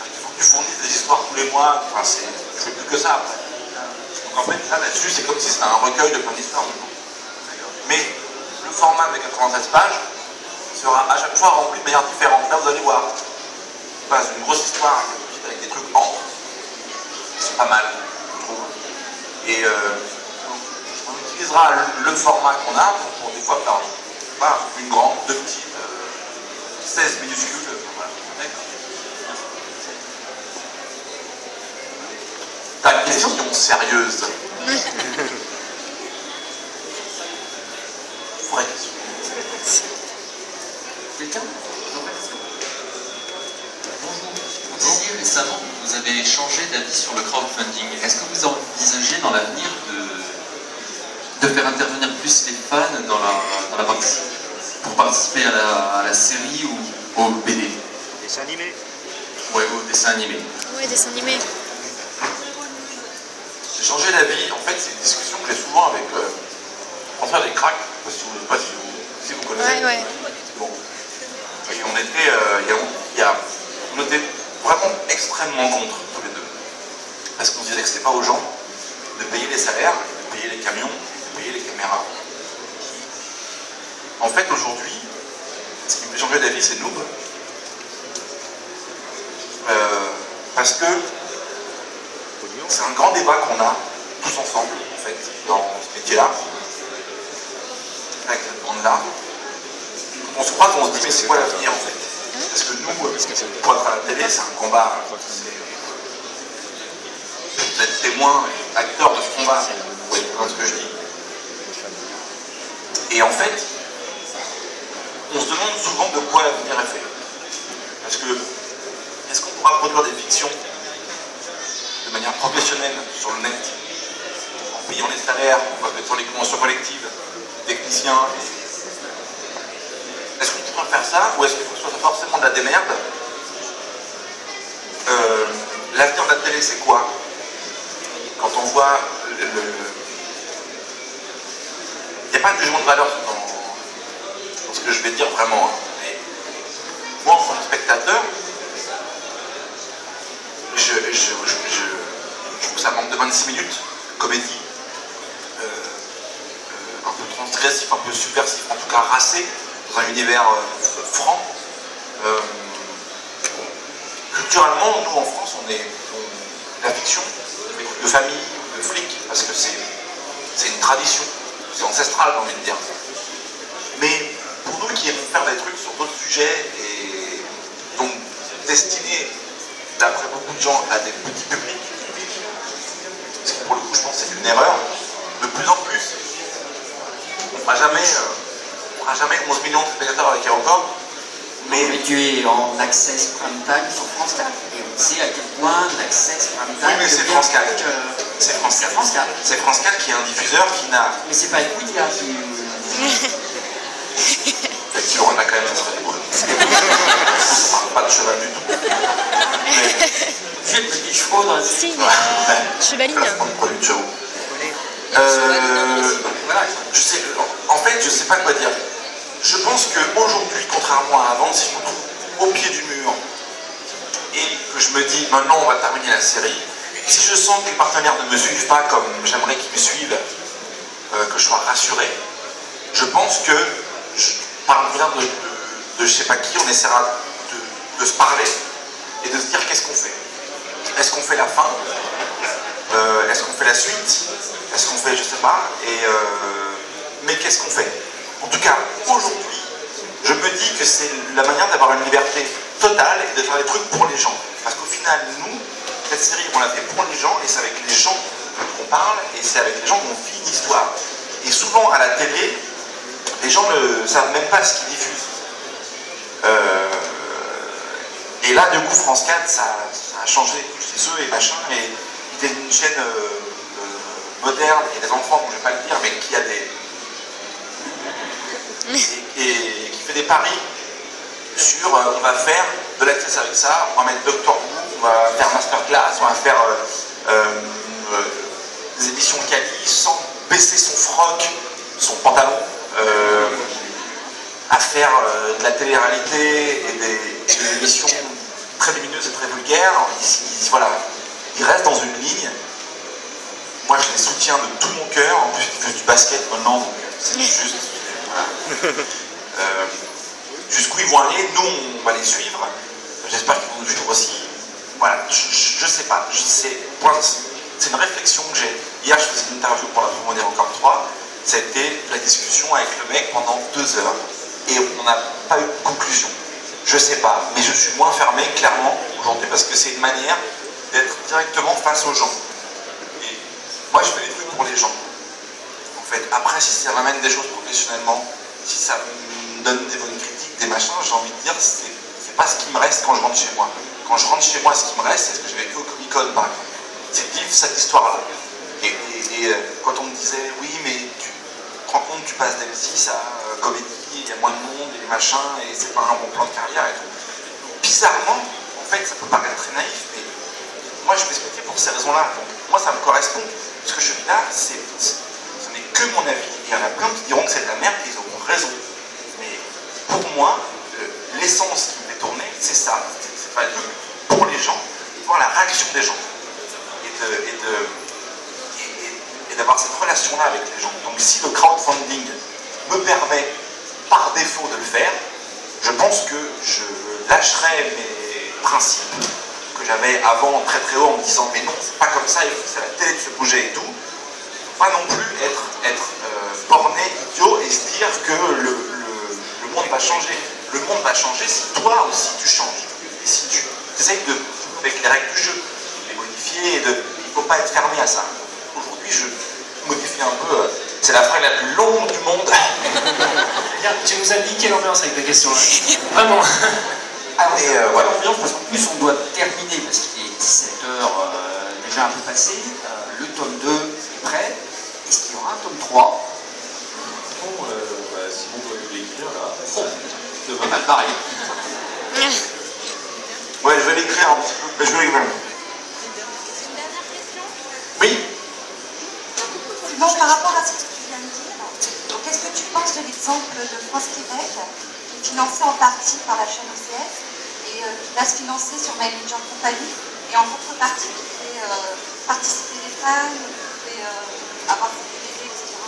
il faut que tu fournisses des histoires tous les mois, enfin, tu fais plus que ça après. Donc en fait, là-dessus, c'est comme si c'était un recueil de plein d'histoires. Mais le format de 96 pages sera à chaque fois rempli de manière différente. Là, vous allez voir, on passe d'une grosse histoire avec des trucs encre, c'est pas mal, je trouve. Et on utilisera le format qu'on a pour des fois faire pas une grande, deux petites, 16 minuscules. Voilà. Ta question sérieuse. Vraie question. Quelqu'un? Bonjour. Vous disiez récemment que vous avez changé d'avis sur le crowdfunding. Est-ce que vous envisagez dans l'avenir de faire intervenir plus les fans dans la partie, pour participer à la série ou au BD? Dessin animé. Ouais, au dessin animé. Ouais, dessin animé. J'ai changé d'avis. En fait, c'est une discussion que j'ai souvent avec François Descraques. Je ne sais pas si vous connaissez. Ouais. Bon. Et on était, on était vraiment extrêmement contre tous les deux. Parce qu'on disait que c'était pas aux gens de payer les salaires, de payer les camions, de payer les caméras. En fait, aujourd'hui, ce qui me fait changer d'avis, c'est nous. Parce que c'est un grand débat qu'on a tous ensemble, en fait, dans ce métier-là, avec cette bande-là. On se croise, on se dit, mais c'est quoi l'avenir, en fait? Parce que nous, pour être à la télé, c'est un combat. Vous êtes témoin, acteur de ce combat, vous voyez ce que je dis. Et en fait, on se demande souvent de quoi l'avenir est fait. Parce que, est-ce qu'on pourra produire des fictions de manière professionnelle sur le net, en payant les salaires, en faisant les conventions collectives, techniciens? Est-ce qu'on pourra faire ça, ou est-ce qu'il faut que ce soit forcément de la démerde? L'avenir de la télé, c'est quoi? Quand on voit il n'y a pas de jugement de valeur dans ce que je vais dire vraiment. Mais moi, en tant que spectateur, je trouve que ça manque de 26 minutes, comédie, un peu transgressif, un peu subversif, en tout cas racé, dans un univers franc. Culturellement, nous en France, la fiction, des trucs de famille, de flics, parce que c'est une tradition, c'est ancestral, j'ai envie de dire. Mais pour nous qui aimons faire des trucs sur d'autres sujets, et donc destinés, d'après beaucoup de gens, à des petits publics, parce que pour le coup, je pense que c'est une erreur, de plus en plus, on ne fera jamais 11 millions de spectateurs avec Aéroport. Mais tu es en access prime time sur France 4. Et on sait à quel point l'access prime time. Oui, mais c'est France 4. C'est France 4. C'est France 4 qui est un diffuseur qui n'a. Mais c'est pas Equidia qui. Effectivement, on a quand même, ça serait drôle. On parle pas de cheval du tout. J'ai le petit chevaux dans la. Si, chevaline. Produit de chevaux. Je sais, en fait, je sais pas quoi dire. Je pense qu'aujourd'hui, contrairement à avant, si je me trouve au pied du mur et que je me dis maintenant on va terminer la série, si je sens que les partenaires ne me suivent pas comme j'aimerais qu'ils me suivent, que je sois rassuré, je pense que, par le moyen de je sais pas qui, on essaiera de se parler et de se dire qu'est-ce qu'on fait. Est-ce qu'on fait la fin? Est-ce qu'on fait la suite? Est-ce qu'on fait, je sais pas, mais qu'est-ce qu'on fait? En tout cas, aujourd'hui, je me dis que c'est la manière d'avoir une liberté totale et de faire des trucs pour les gens. Parce qu'au final, nous, cette série, on l'a fait pour les gens, et c'est avec les gens qu'on parle, et c'est avec les gens qu'on vit l'histoire. Et souvent, à la télé, les gens ne savent même pas ce qu'ils diffusent. Et là, du coup, France 4, ça a changé chez eux et machin, et c'était une chaîne moderne, et des enfants, bon, je ne vais pas le dire, mais qui a des... et qui fait des paris sur on va faire de l'access avec ça, on va mettre Doctor Who, on va faire Masterclass, on va faire des émissions quali sans baisser son froc, son pantalon, à faire de la télé-réalité et des émissions très lumineuses et très vulgaires. Voilà, ils restent dans une ligne. Moi, je les soutiens de tout mon cœur. En plus, ils font du basket maintenant, donc c'est juste. Voilà. Jusqu'où ils vont aller, nous, on va les suivre. J'espère qu'ils vont nous suivre aussi. Voilà, je sais pas. C'est une réflexion que j'ai. Hier, je faisais une interview pour la promo d'HeroCorp 3. C'était la discussion avec le mec pendant 2 heures. Et on n'a pas eu de conclusion. Je sais pas, mais je suis moins fermé, clairement, aujourd'hui, parce que c'est une manière d'être directement face aux gens. Et moi, je fais des trucs pour les gens. En fait, après, si ça m'amène des choses professionnellement, si ça me donne des bonnes critiques, des machins, j'ai envie de dire, c'est pas ce qui me reste quand je rentre chez moi. Quand je rentre chez moi, ce qui me reste, c'est ce que j'ai vécu au Comic-Con, par exemple. C'est de vivre cette histoire-là. Et quand on me disait, oui, mais tu te rends compte, tu passes d'M6 à comédie, il y a moins de monde, et les machins, et c'est pas un bon plan de carrière et tout. Bizarrement, en fait, ça peut paraître très naïf, mais moi, je m'expliquais pour ces raisons-là. Donc, moi, ça me correspond. Ce que je vis là, ce n'est que mon avis. Il y en a plein qui diront que c'est de la merde, et ils auront raison. Mais pour moi, l'essence qui me fait tourner, c'est ça. C'est pas le truc pour les gens, voir la réaction des gens. Et d'avoir cette relation-là avec les gens. Donc si le crowdfunding me permet par défaut de le faire, je pense que je lâcherai mes principes que j'avais avant très très haut en me disant mais non, c'est pas comme ça, il faut que c'est la télé de se bouger et tout. Pas non plus être borné, idiot et se dire que le monde va changer. Le monde va changer si toi aussi tu changes. Et si tu essayes avec les règles du jeu, de les modifier, il ne faut pas être fermé à ça. Aujourd'hui, je modifie un peu. C'est la phrase la plus longue du monde. Tu nous as niqué l'ambiance avec ta question là. Vraiment. Alors, voilà, l'ambiance, parce qu'en plus, on doit terminer, parce qu'il est 17h déjà un peu passé. Le tome 2 est prêt. Est-ce qu'il y aura un tome 3 Bon, Simon doit nous l'écrire là. Ça va mal barré. Ouais, je vais l'écrire un petit peu. Mais je vais l'écrire. Oui. Bon, par rapport à ce que tu viens de dire, qu'est-ce que tu penses de l'exemple de France-Québec, qui est financé en partie par la chaîne OCS et qui va se financer sur My Major Company, et en contrepartie qui fait participer les fans, qui fait avoir des DVD, etc.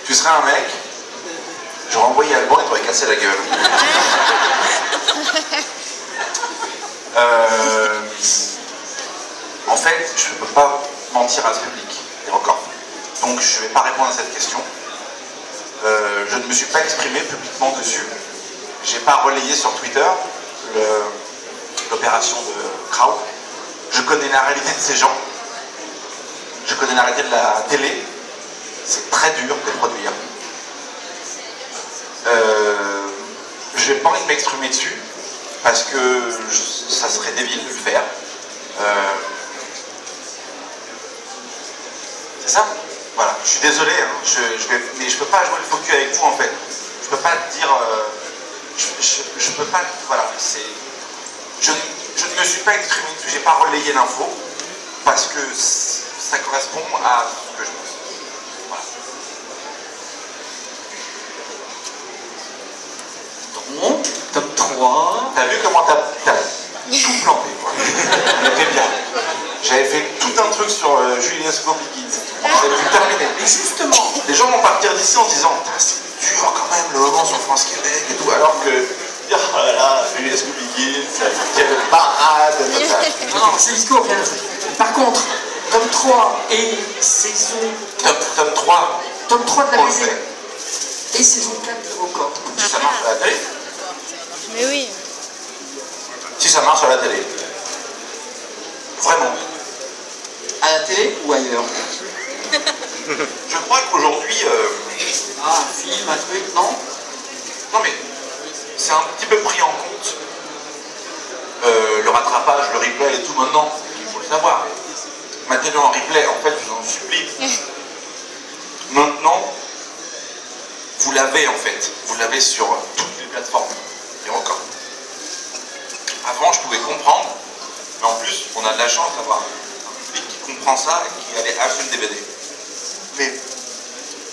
Tu serais un mec, j'aurais envoyé Alban et t'aurais cassé la gueule. En fait, je ne peux pas mentir à ce public, et encore. Donc je ne vais pas répondre à cette question. Je ne me suis pas exprimé publiquement dessus. Je n'ai pas relayé sur Twitter l'opération de Crowd. Je connais la réalité de ces gens. Je connais la réalité de la télé. C'est très dur de les produire. Je n'ai pas envie de m'exprimer dessus parce que ça serait débile de le faire. C'est ça? Voilà, je suis désolé, hein, mais je peux pas jouer le faux cul avec vous en fait. Je peux pas te dire. Je peux pas. Voilà, je ne me suis pas exprimé dessus, j'ai pas relayé l'info parce que ça correspond à ce que je pense. Voilà. Donc, top 3. T'as vu comment t'as tout planté, quoi. C'était bien. J'avais fait tout un truc sur Julie Lescaut Begins. On aurait pu terminer. Mais justement, les gens vont partir d'ici en se disant c'est dur quand même le moment sur France Québec et tout, alors que dire oh là là, Julie Lescaut Begins, quelle parade. Non, c'est discours, bien. Par contre, Tome 3 et saison... Tome 3. Tome 3 de la on le BD. fait. Et saison 4 de Record. Si ça marche à la télé. Mais oui. Si ça marche à la télé. Vraiment. À la télé ou ailleurs? Je crois qu'aujourd'hui... Ah, un film, un truc, non? Non mais, c'est un petit peu pris en compte. Le rattrapage, le replay et tout maintenant, il faut le savoir. Maintenant en replay, en fait, je vous en supplie. Maintenant, vous l'avez en fait. Vous l'avez sur toutes les plateformes. Et encore. Avant, je pouvais comprendre, mais en plus, on a de la chance d'avoir un public qui comprend ça et qui allait acheter le DVD. Mais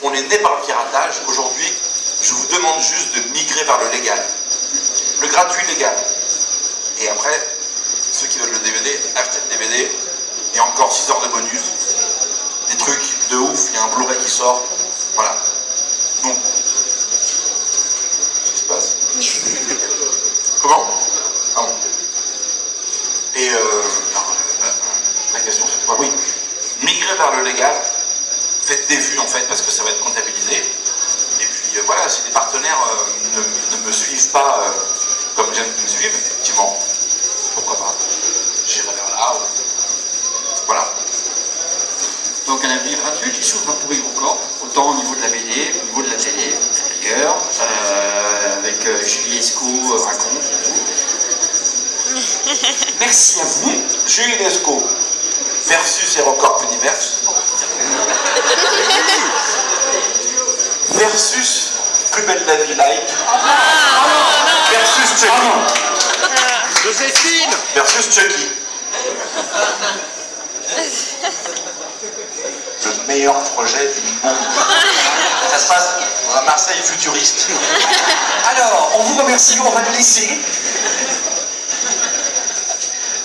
on est né par le piratage. Aujourd'hui, je vous demande juste de migrer vers le légal. Le gratuit légal. Et après, ceux qui veulent le DVD, achetez le DVD. Et encore 6 heures de bonus. Des trucs de ouf, il y a un Blu-ray qui sort. Voilà. Donc, qu'est-ce qui se passe? Comment? Ah bon. Et la question c'est quoi? Oui. Migrez vers le légal. Faites des vues en fait, parce que ça va être comptabilisé. Et puis voilà, si les partenaires ne me suivent pas comme j'aime qu'ils me suivent, effectivement, pourquoi pas? J'irai vers là. Voilà. Donc un avenir gratuit qui s'ouvre pour Record, autant au niveau de la BD, au niveau de la télé, d'ailleurs, avec Julie Esco raconte et tout. Merci à vous. Julie Esco versus Record Universe versus Plus belle la vie live versus Chucky. Joséphine Versus Chucky. Le meilleur projet du monde. Ça se passe dans un Marseille futuriste. Alors, on vous remercie, on va le laisser.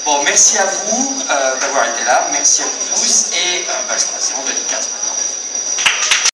Bon, merci à vous d'avoir été là, merci à vous tous, et je passe en 2004.